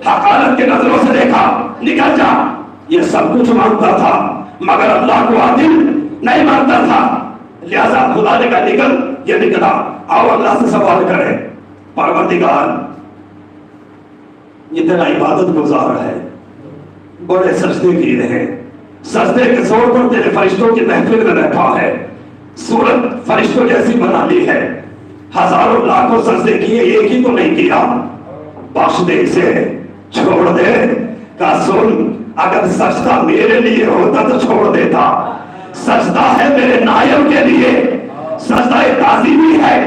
حقارت کے نظروں سے دیکھا, نکل جا. یہ سب کچھ مانتا تھا مگر اللہ کو عادل نہیں مانتا تھا. لہذا خدا نے کہا نکل. یہ نکلا. آؤ اللہ سے سوال کریں, پروردگار یہ تیرا عبادت گزار ہے، بڑے سجدے کیے ہیں، سجدے کے زور پر تیرے فرشتوں کی محفل میں بیٹھا ہے، صورت فرشتوں جیسی بنا لی ہے، ہزاروں لاکھوں سجدے کیے، ایک ہی تو نہیں کیا، بخش دے اسے، چھوڑ دے۔ کا سن، اگر سجدہ میرے لیے ہوتا تو چھوڑ دیتا، سجدہ ہے میرے نائب کے لیے، سجدہ تعظیمی ہے،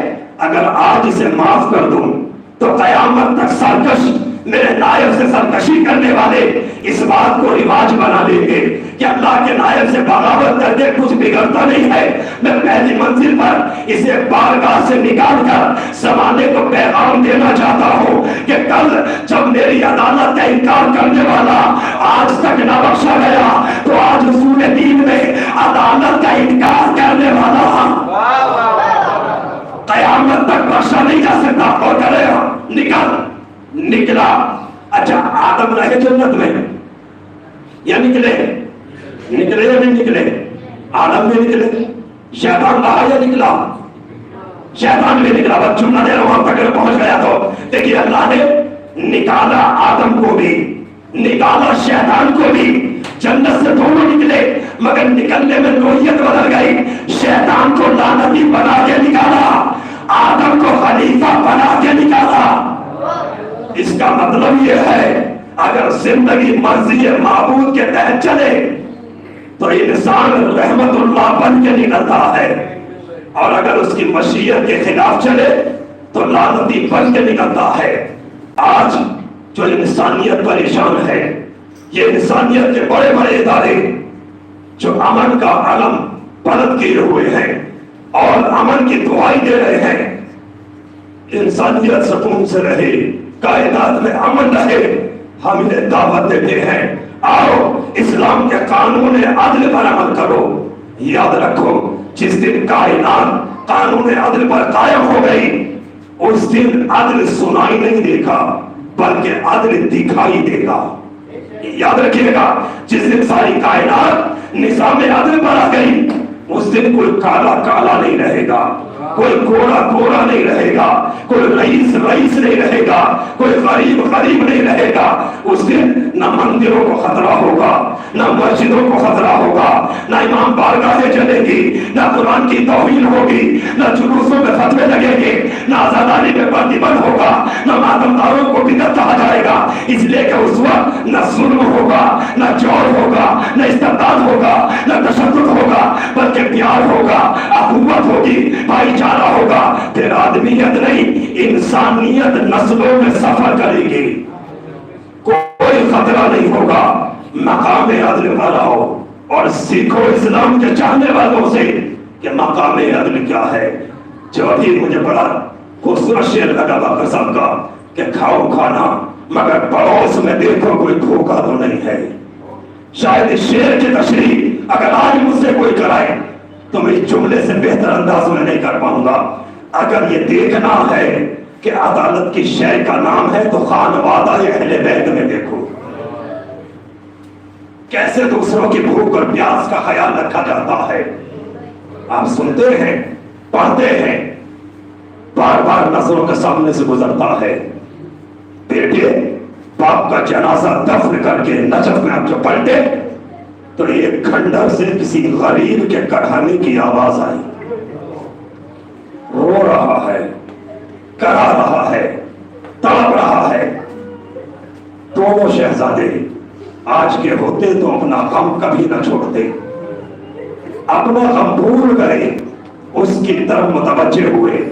اگر آج اسے معاف کر دوں تو قیامت تک سرکش میرے نائب سے سرکشی کرنے والے اس بات کو رواج بنا لیں گے کہ اللہ کے نائب سے بغاوت کر کے کچھ بگڑتا نہیں ہے۔ میں پہلی منزل پر اسے بارگاہ سے نکال کر زمانے کو پیغام دینا چاہتا ہوں کہ کل جب میری عدالت کا انکار کرنے والا آج تک نہ بخشا گیا تو آج رسول دین میں عدالت کا انکار کرنے والا قیامت تک بخشا نہیں جا سکتا۔ اور کرے نکلا، اچھا آدم رہے جنت میں یا نکلے یا نہیں نکلے؟ آدم بھی نکلے، شیطان رہا یا نکلا؟ شیطان بھی نکلا، بس چننا دے وہاں تک پہنچ گیا تو دیکھیے اللہ نے نکالا آدم کو بھی، نکالا شیطان کو بھی، جنت سے دونوں نکلے، مگر نکلنے میں نوعیت بدل گئی، شیطان کو لعنتی بنا کے نکالا، آدم کو خلیفہ بنا کے نکالا۔ اس کا مطلب یہ ہے اگر زندگی مرضی معبود کے تحت چلے تو انسان رحمت اللہ بن کے نکلتا ہے، اور اگر اس کی مشیت کے خلاف چلے تو لعنتی بن کے نکلتا ہے۔ آج جو انسانیت پریشان ہے، یہ انسانیت کے بڑے بڑے ادارے جو امن کا علم بلند کیے ہوئے ہیں اور امن کی دعائی دے رہے ہیں، انسانیت سکون سے رہے، کائنات میں امن رہے، ہم انہیں دعوت دیتے ہیں آؤ اسلام کے قانون عدل پر عمل کرو۔ یاد رکھو جس دن کائنات قانون عدل پر قائم ہو گئی اس دن عدل سنائی نہیں دے گا بلکہ عدل دکھائی دے گا۔ یاد رکھیے گا جس دن ساری کائنات نظام عدل پر آ گئی اس دن کوئی کالا کالا نہیں رہے گا، کوئی گورا گورا نہیں رہے گا، کوئی رئیس رئیس نہیں رہے گا، کوئی غریب غریب نہیں رہے گا۔ اس دن نہ مندروں کو خطرہ ہوگا، نہ مسجدوں کو خطرہ ہوگا، نہ امام بارگاہیں چلے گی، نہ قرآن کی توہین ہوگی، نہ جلوسوں میں فتوے لگیں گے، نہ آزادانی میں پرتیبند ہوگا، نہ ماتمداروں کو بدعت کہا جائے گا، اس لیے کہ اس وقت نہ ظلم ہوگا، نہ جور ہوگا، نہ استبداد ہوگا، نہ تشدد ہوگا، بلکہ پیار ہوگا، اخوت ہوگی، بھائی چارہ ہوگا، پھر آدمیت نہیں انسانیت نسلوں میں سفر کرے گی، کوئی خطرہ نہیں ہوگا۔ مقام عدل پر آؤ اور سیکھو اسلام کے چاہنے والوں سے کہ مقام عدل کیا ہے۔ جو ابھی مجھے بڑا خوبصورت شعر لگا باقر صاحب کا کہ کھاؤ کھانا مگر پڑوس میں دیکھو کوئی بھوکا تو نہیں ہے۔ شاید اس شعر کی تشریح اگر آج مجھ سے کوئی کرائے تو میں اس جملے سے بہتر انداز میں نہیں کر پاؤں گا۔ اگر یہ دیکھنا ہے کہ عدالت کی شے کا نام ہے تو خانوادہ اہل بیت میں دیکھو کیسے دوسروں کی بھوک اور پیاس کا خیال رکھا جاتا ہے۔ آپ سنتے ہیں، پڑھتے ہیں، بار بار نظروں کے سامنے سے گزرتا ہے، بیٹے باپ کا جنازہ دفن کر کے نجف میں آپ جو پلٹے تو ایک کھنڈر سے کسی غریب کے کڑھانے کی آواز آئی، رو رہا ہے، کرا رہا ہے، تڑپ رہا ہے۔ دونوں شہزادے آج کے ہوتے تو اپنا غم کبھی نہ چھوڑتے، اپنا غم بھول گئے، اس کی طرف متوجہ ہوئے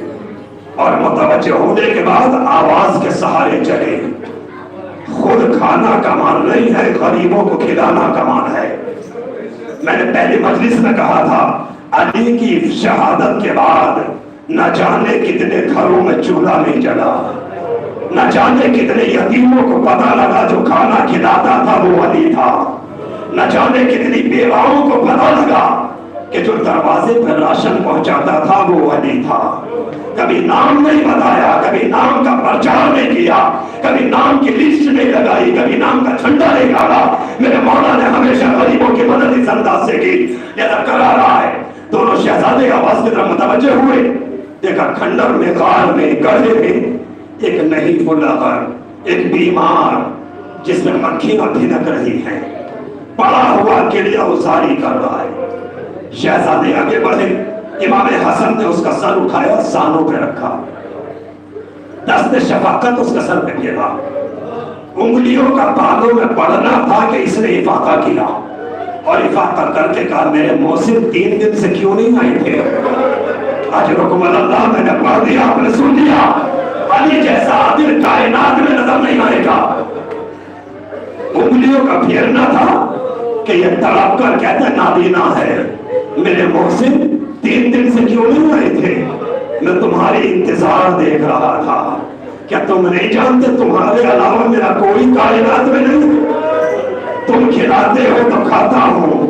اور متوجہ ہونے کے بعد آواز کے سہارے چلے۔ خود کھانا کمان نہیں ہے، غریبوں کو کھلانا کمان ہے۔ میں نے پہلی مجلس میں کہا تھا علی کی شہادت کے بعد نہ جانے کتنے گھروں میں چولہا نہیں جلا، نہ جانے کتنے یتیموں کو پتہ لگا جو کھانا کھلاتا تھا وہ علی تھا، نہ جانے کتنی بیواؤں کو پتہ لگا کہ جو دروازے پر راشن پہنچاتا تھا وہ علی تھا۔ کبھی نام نہیں بتایا، کبھی نام کا پرچار نہیں کیا، کبھی نام کی لسٹ نہیں لگائی، کبھی نام کا جھنڈا نہیں گاڑا۔ میرے مولا نے ہمیشہ غریبوں کی مدد اس انداز سے کی۔ یہ کرا رہا ہے، دونوں شہزادے آواز کی طرف متوجہ ہوئے، دیکھا کھنڈر میں، غار میں، گڑھے میں ایک نہیں فلاغر، ایک بیمار جس میں مکھیاں بھنک رہی ہیں، پڑا ہوا کلیہ ازاری کر رہا ہے۔ شہزادے آگے بڑھے، امام حسن نے اس کا سر اٹھایا، سانوں پہ رکھا، دست شفقت اس کا سر پہ گرا، انگلیوں کا بالوں میں پڑنا تھا کہ اس نے افاقہ کیا، اور افاقہ کر کے کہا میرے محسن 3 دن سے کیوں نہیں آئے تھے؟ اجرکم اللہ، میں نے پڑھ دیا، آپ نے سن لیا، علی جیسا عادل کائنات میں نظر نہیں آئے گا۔ انگلیوں کا پھیرنا تھا کہ یہ تڑپ کر کہتا ہے نابینا ہے، میرے محسن 3 دن سے کیوں نہیں آئے تھے؟ میں تمہاری انتظار دیکھ رہا تھا۔ کیا تم نہیں جانتے تمہارے علاوہ میرا کوئی کائنات میں نہیں؟ تم کھلاتے ہو تو کھاتا ہوں،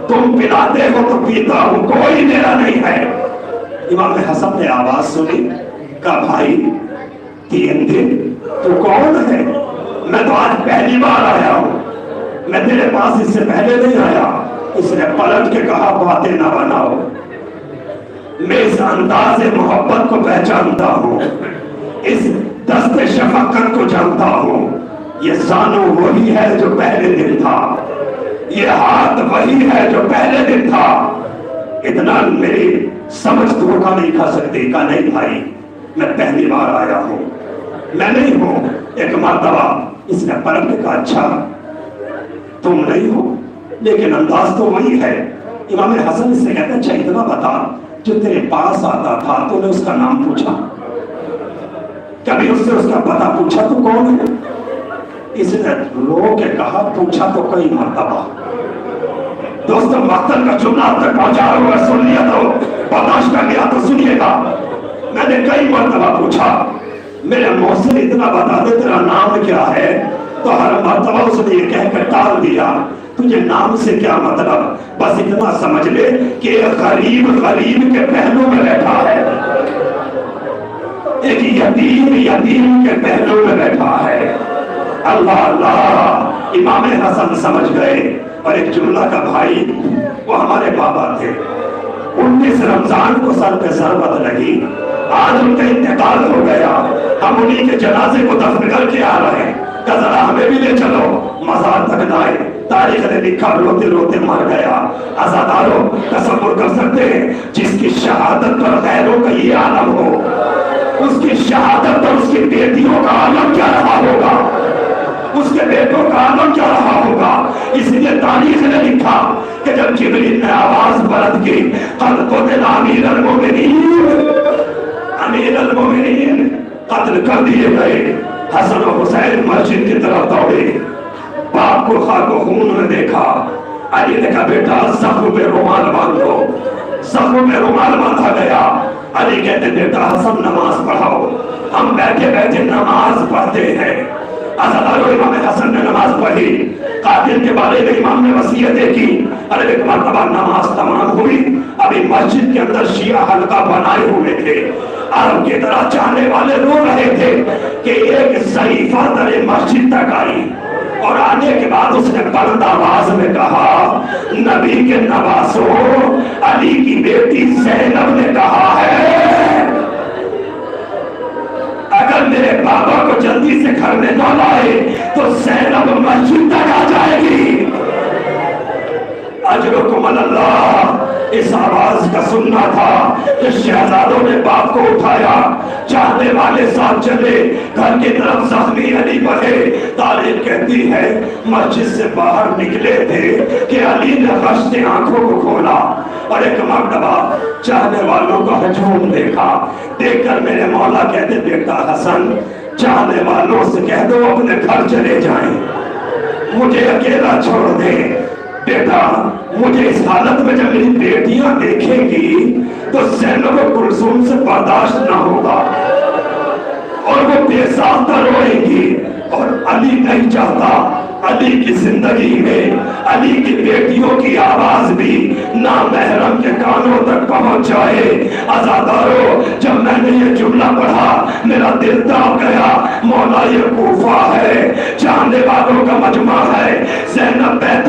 تم پلاتے ہو تو پیتا ہوں، کوئی میرا نہیں ہے۔ امام حسن نے آواز سنی، کہا بھائی 3 دن تو کون ہے؟ میں تو آج پہلی بار آیا ہوں، میں تیرے پاس اس سے پہلے نہیں آیا۔ اس نے پلٹ کے کہا باتیں نہ بناؤ، میں اس انداز محبت کو پہچانتا ہوں، اس دست شفقت کو جانتا ہوں۔ یہ زانو وہی ہے جو پہلے دن تھا، یہ ہاتھ وہی ہے جو پہلے دن تھا۔ اتنا میری سمجھ دھوکہ نہیں کھا سکتی۔ کہا نہیں بھائی، میں پہلی بار آیا ہوں، میں نہیں ہوں۔ ایک مرتبہ اس نے پلٹ کے کہا اچھا تم نہیں ہو، لیکن انداز تو وہی ہے۔ امام حسن اس سے کہتا اچھا اتنا بتا، جو تیرے پاس آتا تھا تو نے اس کا نام پوچھا؟ کبھی اس سے اس کا پتہ پوچھا تو کون ہے؟ اس نے رو کے کہا پوچھا تو کئی مرتبہ۔ دوستو مقتل کا جملہ اب تک پہنچا رہا ہوں، سن لیا تو برداشت کر لیا تو سنیے گا۔ میں نے کئی مرتبہ پوچھا میرے محسن اتنا بتا دے تیرا نام کیا ہے؟ تو ہر مرتبہ اس نے یہ کہہ کر ٹال دیا تجھے نام سے کیا مطلب، بس اتنا سمجھ لے کہ ایک غریب غریب کے پہلو میں بیٹھا ہے، ایک یتیم یتیم کے پہلو میں بیٹھا ہے۔ اللہ اللہ، امام حسن سمجھ گئے۔ اور ایک جملہ کا بھائی، وہ ہمارے بابا تھے، 19 رمضان کو سر پہ ضربت لگی، آج ان کا انتقال ہو گیا، ہم انہی کے جنازے کو دفن کر کے آ رہے ہیں، کہ ذرا ہمیں بھی لے چلو، مزار تک لائے۔ تاریخ نے لکھا روتے روتے مر گیا۔ عزاداروں تصور کر سکتے ہیں جس کی شہادت پر غیروں کا یہ عالم ہو، اس کی شہادت پر اس کی بیٹیوں کا عالم کیا رہا ہوگا، اس کے بیٹوں کا عالم کیا رہا ہوگا۔ اس لیے تاریخ نے لکھا کہ جب جبریل نے آواز بلند کی قد قتل امیر المومنین، امیر المومنین قتل کر دیے گئے، حسن و حسین مسجد کی طرف دوڑے، باپ کو خاک و خون میں دیکھا۔ علی نے کہا بیٹا زخم پہ رومال باندھ دو، زخم پہ رومال باندھا گیا۔ علی کہتے بیٹا حسن نماز پڑھاؤ، ہم بیٹھے بیٹھے نماز پڑھتے ہیں۔ عزادارو امام حسن نے نماز پڑھی، قاتل کے بارے میں امام نے وصیتیں کی۔ اور ایک مرتبہ نماز تمام ہوئی، ابھی مسجد کے اندر شیعہ حلقہ بنائے ہوئے تھے، عرب کی طرح چاہنے والے رو رہے تھے کہ ایک ضعیفہ در مسجد تک آئی، اور آنے کے بعد اس نے بلند آواز میں کہا نبی کے نواسو علی کی بیٹی زینب نے کہا ہے اگر میرے بابا کو جلدی سے گھر میں نہ لائے تو زینب مسجد تک آ جائے گی۔ اجرکم اللہ، اس آواز کا سننا تھا کہ شہزادوں نے باپ کو اٹھایا، چاہنے والے ساتھ چلے، گھر کی طرف زخمی علی بڑھے۔ تاریخ کہتی ہے مسجد سے باہر نکلے تھے کہ علی نے خشتے آنکھوں کو کھولا اور ایک مرتبہ چاہنے والوں کا ہجوم دیکھا۔ دیکھ کر میرے مولا کہتے بیٹا حسن چاہنے والوں سے کہہ دو اپنے گھر چلے جائیں، مجھے اکیلا چھوڑ دیں۔ بیٹا مجھے اس حالت میں جب میری بیٹیاں دیکھیں گی تو زینب و کلثوم سے برداشت نہ ہوگا اور وہ بے ساختہ روئیں گی، اور علی نہیں چاہتا علی کی زندگی میں علی کی بیٹیوں کی آواز بھی نامحرم کے کانوں تک پہنچ جائے۔ عزادارو جب میں نے یہ جملہ پڑھا میرا دل داب گیا، مولا یہ کوفہ ہے، چاہنے والوں کا مجمع ہے، زینب بیت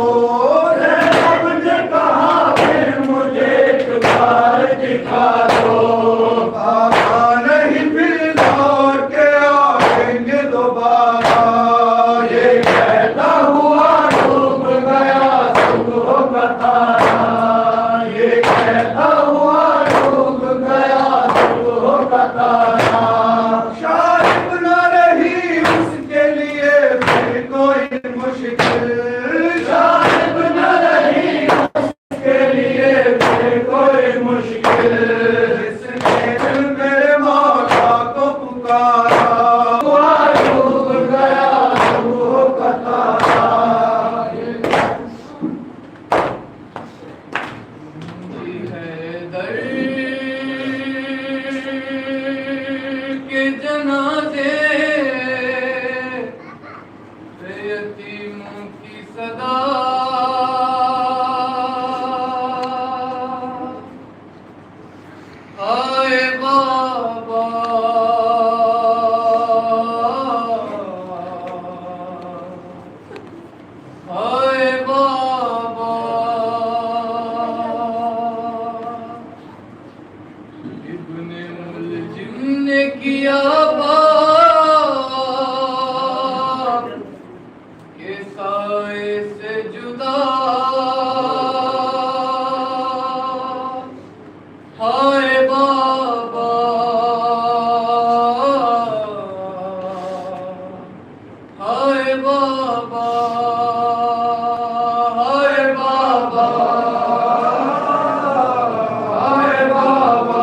زینب نے کہا پھر مجھے ایک بار دکھا دو، بابا نہیں پھر لوٹ کے آئیں گے دوبارہ، یہ کہتا ہوا ڈوب گیا صبح کا تارا، یہ کہتا ہوا ڈوب گیا صبح کا تارا، شاید نہ رہی اس کے لیے پھر کوئی مشکل، شاید نہ رہی اس کے لیے پھر کوئی مشکل، جس نے دل میرے مولا کو پکارا ہوا ڈوب گیا صبح کا تارا۔ حیدر کے جنازے پہ یتیموں کی صدا، ہائے بابا ہائے بابا، ابن ملجم نے کیا باپ کے سائے سے جدا، ہائے بابا ہائے بابا ہائے بابا ہائے بابا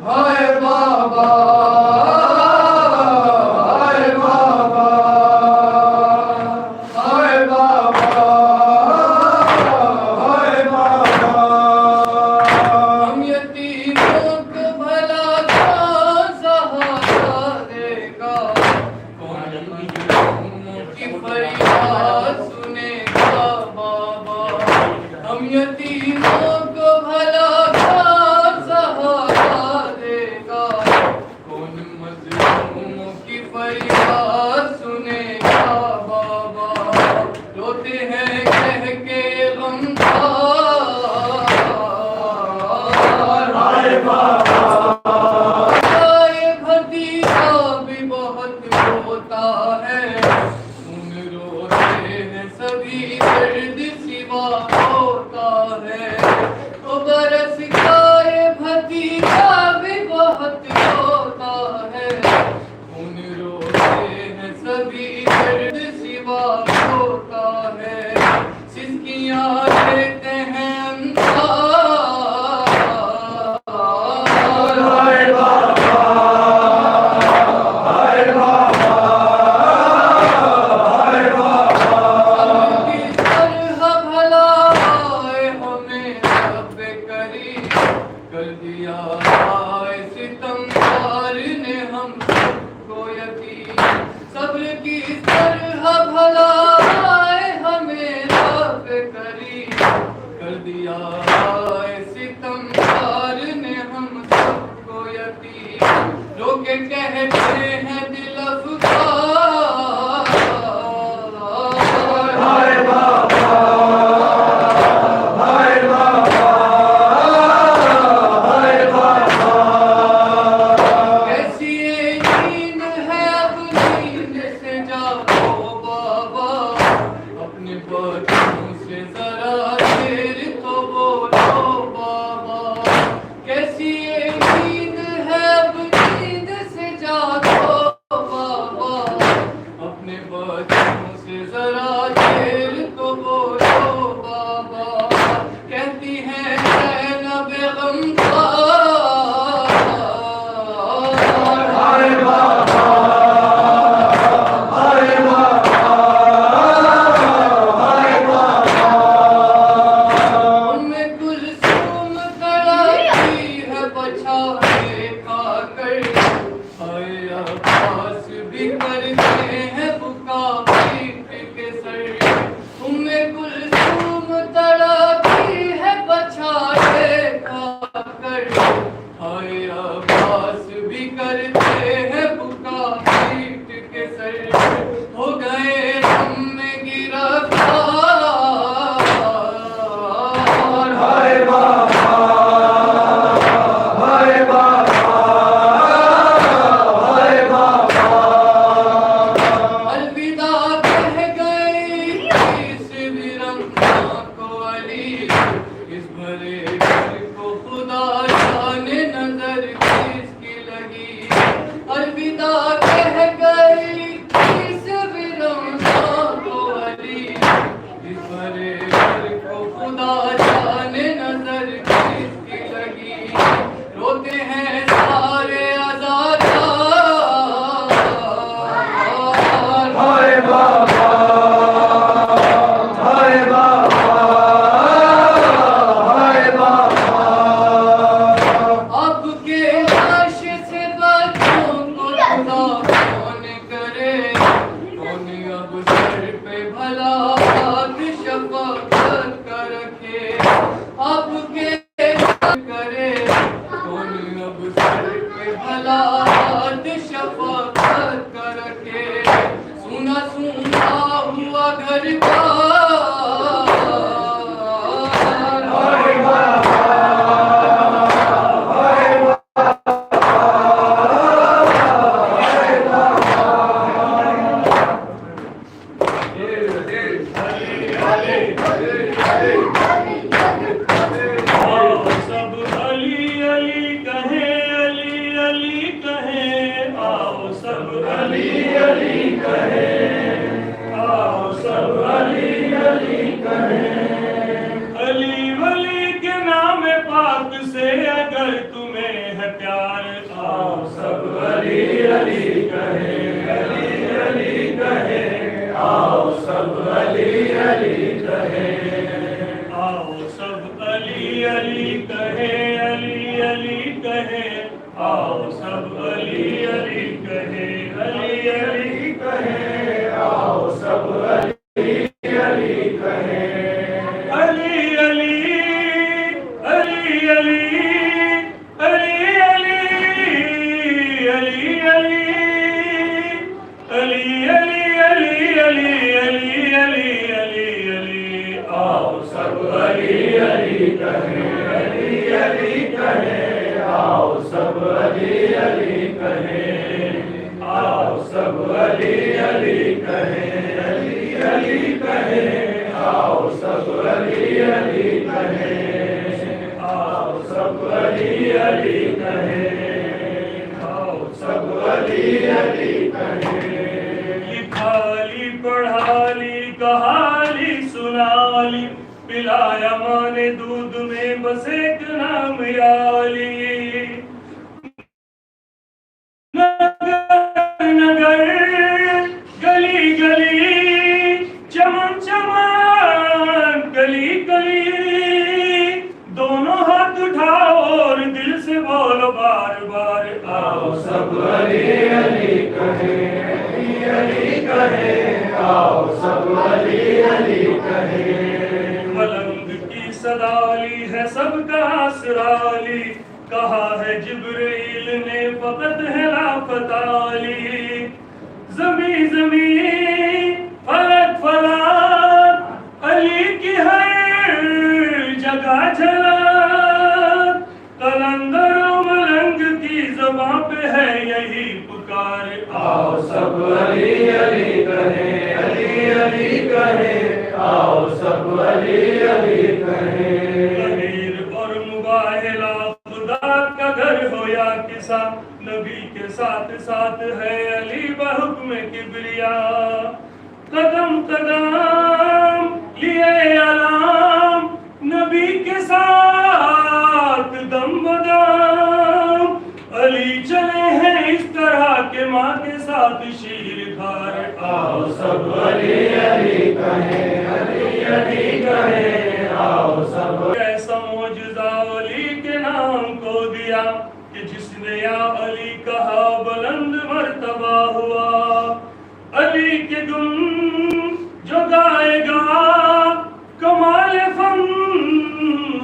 ہائے بابا ہائے بابا ہائے بابا ہائے بابا، ہم یتیموں کو بھلا کون سہارا دے گا، کون مظلوموں کی فریاد سنے گا بابا، ہم یتیموں کو بھلا کون سہارا دے گا، کون مظلوموں کی فریاد سنے گا بابا، روتے ہیں کہہ کے غمخوار، ہائے بابا یہ بھتیجا بھی بہت روتا ہے، ان روتے ہیں سبھی درد سوا ہوتا ہے، تو برس کا یہ بھتیجا بھی بہت روتا ہے، ان روتے ہیں سبھی درد سوا ہوتا ہے، سسکیاں لیتے ہیں انسان، ہائے بابا ہائے بابا ہائے بابا، کس طرح بھلا آئے ہمیں رب کریم کر دیا آئے ستمگار نے ہم سب کو یتیم، صبر کس طرح بھلا آئے ہمیں رب کریم کر دیا آئے ستمگار نے ہم سب کو یتیم، جو کہ کہتے ہیں دل افگار، ہائے بابا ہائے بابا ہائے بابا، کیسی یہ نیند ہے اب نیند سے جاگو بابا، اپنے بچوں سے ذرا دیر تو بولو بابا، کیسی یہ نیند ہے اب نیند سے جاگو بابا، اپنے بچوں سے ذرا دیر تو بولو بابا، کہتی ہیں زینب غمخوار، ہائے بابا ہائے بابا ہائے بابا، بڑے گھر کو خدا جانے نظر کس کی لگی الوداع کہہ گئی اس ویرانہ کو علی اس بڑے گھر کو خدا جانے نظر کس کی لگی روتے ہیں سارے آزاد ہائے بابا ہائے بابا ہائے بابا اب کے لاش سے بچوں کو خدا کون کرے کون اب سر پہ بھلا ہاتھ شفقت کا رکھے اب کے کرے کون اب سر پہ بھلا ہاتھ شفقت کا رکھے سونا سونا ہوا گھر کا علی ولی کے نام پاک سے اگر تمہیں ہے پیار آؤ سب علی علی کہیں علی علی کہیں آؤ سب علی علی کہیں آؤ سب علی علی کہیں علی علی کہیں آؤ سب علی علی کہیں علی علی کہیں آؤ سب علی علی کہیں علی علی علی علی علی علی علی علی علی علی علی علی علی علی آؤ سب علی علی کہیں علی علی کہیں آؤ سب علی علی کہیں آؤ سب علی علی کہیں علی علی کہیں آؤ سب علی علی کہیں آؤ سب علی علی کہیں آؤ سب علی علی کہیں لکھا لی پڑھا لی کہا لی سنا لی پلایا ماں نے دودھ میں بس ایک نام یالی نگر گلی گلی چمن چمن گلی گلی دونوں ہاتھ اٹھاؤ اور دل سے بولو بار بار آؤ سب علی علی کہیں علی علی کہیں آؤ سب علی علی کہیں ملنگ کی صدا لی ہے سب کا آسرا لی کہا ہے جبرائیل نے فقط ہے لاپتہ لی زمیں زمیں فلک فلک علی کی ہر جگہ جھلک قلندر و ملنگ کی زباں پہ ہے یہی پکار آؤ سب علی علی کہیں علی علی کہیں آؤ سب علی علی کہیں امیر اور مباہلا خدا کا گھر ہو یا کسا نبی کے ساتھ ساتھ ہے علی بحکم کبریا قدم قدم لیے علام نبی کے ساتھ دم بدم علی چلے ہیں اس طرح کے ماں کے ساتھ شیر کھار آؤ سب علی علی کہیں علی علی کہیں آؤ سب ایسا معجزہ علی کے نام کو دیا کہ جس نے یا علی کہا بلند مرتبہ ہوا علی کے گن جو گائے گا کمال فن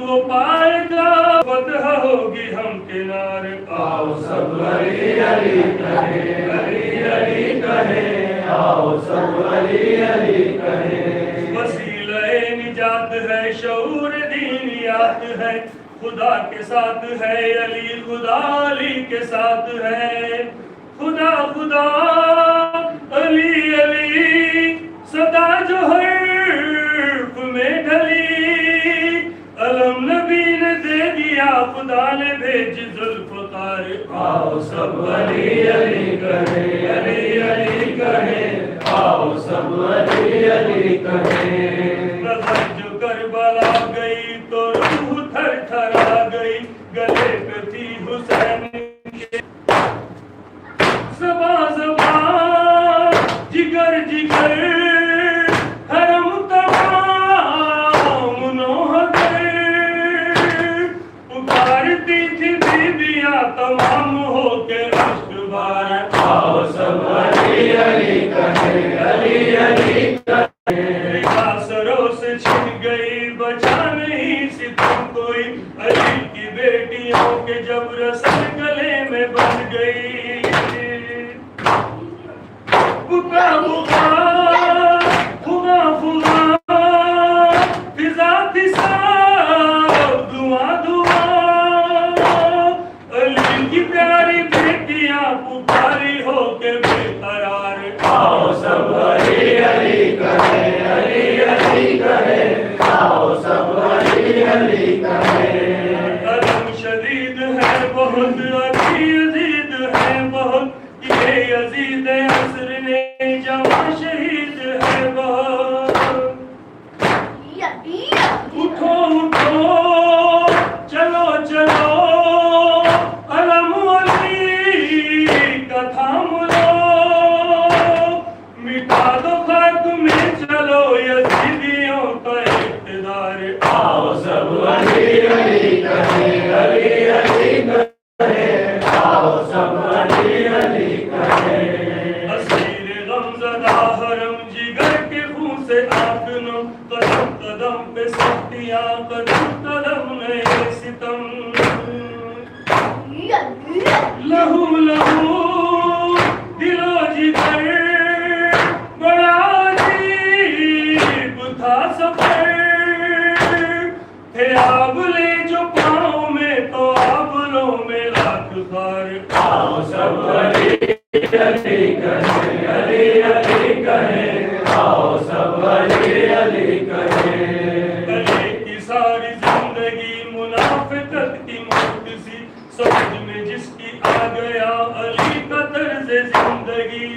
وہ پائے گا فتح ہوگی ہم کنار آؤ سب علی علی کہیں علی علی کہیں آؤ سب علی علی کہیں وسیلہ نجات ہے شعور دینیات ہے خدا کے ساتھ ہے علی خدا علی کے ساتھ ہے خدا خدا علی علی صدا جو حرف میں ڈھلی علم نبی والے بھیج ذوالفقار آؤ سب علی علی کہیں علی علی کہیں آؤ سب علی علی کہیں نظر جو کربلا گئی تو روح تھر تھر آ گئی گلے پہ تھی حسین کے زباں زباں جگر جگر حرم تمام نوح پکارتی تھی بیبیاں تمام ہو کے عشق بار آؤ سب علی علی کہیں علی علی کہیں سروں سے چھن گئی بچا نہیں ستم کوئی علی کی بیٹیوں کے جب رسل گلے میں بن گئی بکا بکا فغا فغا فضا فضا دعا دعا علی کی پیاری بیٹیاں پکاری ہو کے بے قرار آؤ سب علی علی کہیں علی علی کہیں آؤ سب علی علی کہیں علم شدید ہے بہت ابھی یزید ہے بہت یہ یزید عصر نے جوان شہید ہے بہت اٹھو اٹھو چلو چلو علم علی کا تھام لو مٹا دو خاک میں چلو یزیدیوں کا اقتدار آؤ سب علی علی کہیں علی علی کہیں آؤ سب علی علی کہیں اسیر غمزدہ حرم جگر کے خون سے آنکھ نو قدم قدم پہ سختیاں قدم قدم نئے ستم لہو لہو دل و جگر بڑا عجیب تھا سفر تھے آبلے جو پاؤں میں تو آبلوں میں لاکھ خار آؤ سب علی علی کہیں علی علی کہیں آؤ سب علی علی کہیں علی کی ساری زندگی منافقت کی موت سی سمجھ میں جس کی آ گیا علی کا طرز زندگی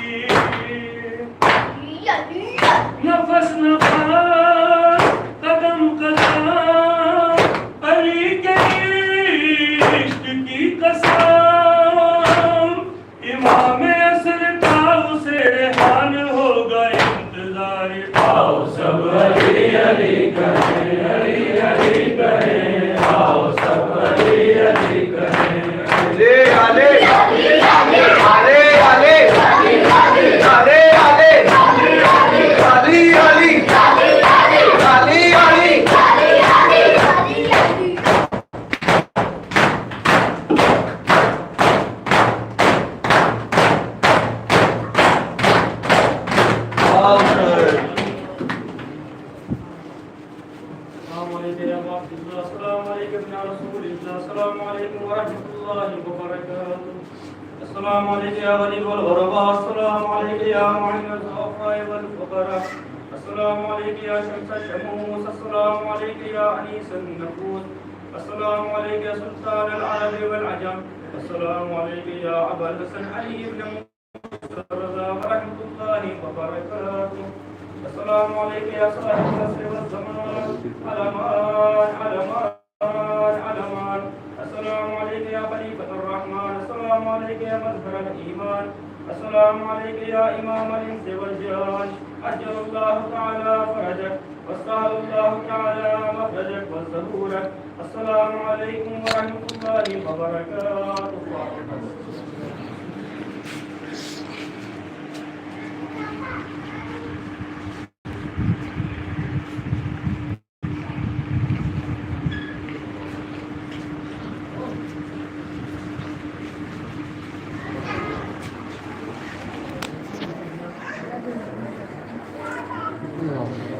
نفس نفس قدم قدم علی کے عشق کی قسم امام عصر تھا اسے ریحان ہوگا انتظار آؤ سب علی علی کہیں علی علی کہیں آؤ سب علی علی کہیں علی علی علی علی علی علی علی السلام علیکم ورحمۃ اللہ وبرکاتہ السلام علیکم یا غریب الغرباء السلام علیکم یا معین الضعفاء والفقراء السلام علیکم یا شمس الشموس السلام علیکم یا انیس النفوس السلام علیکم یا سلطان العرب والعجم السلام علیکم یا ابا الحسن علی بن موسیٰ رضا ورحمۃ اللہ وبرکاتہ السلام علیکم یا صاحب العصر والزمان علمان علمان علمان السلام علیکم یا خلیفۃ الرحمن السلام علیکم یا مظہر الایمان السلام علیکم یا امام الانس والجان عجل اللہ تعالی فرجک وسهل اللہ تعالی مخرجک والظہورک السلام علیکم ورحمۃ اللہ وبرکاتہ No.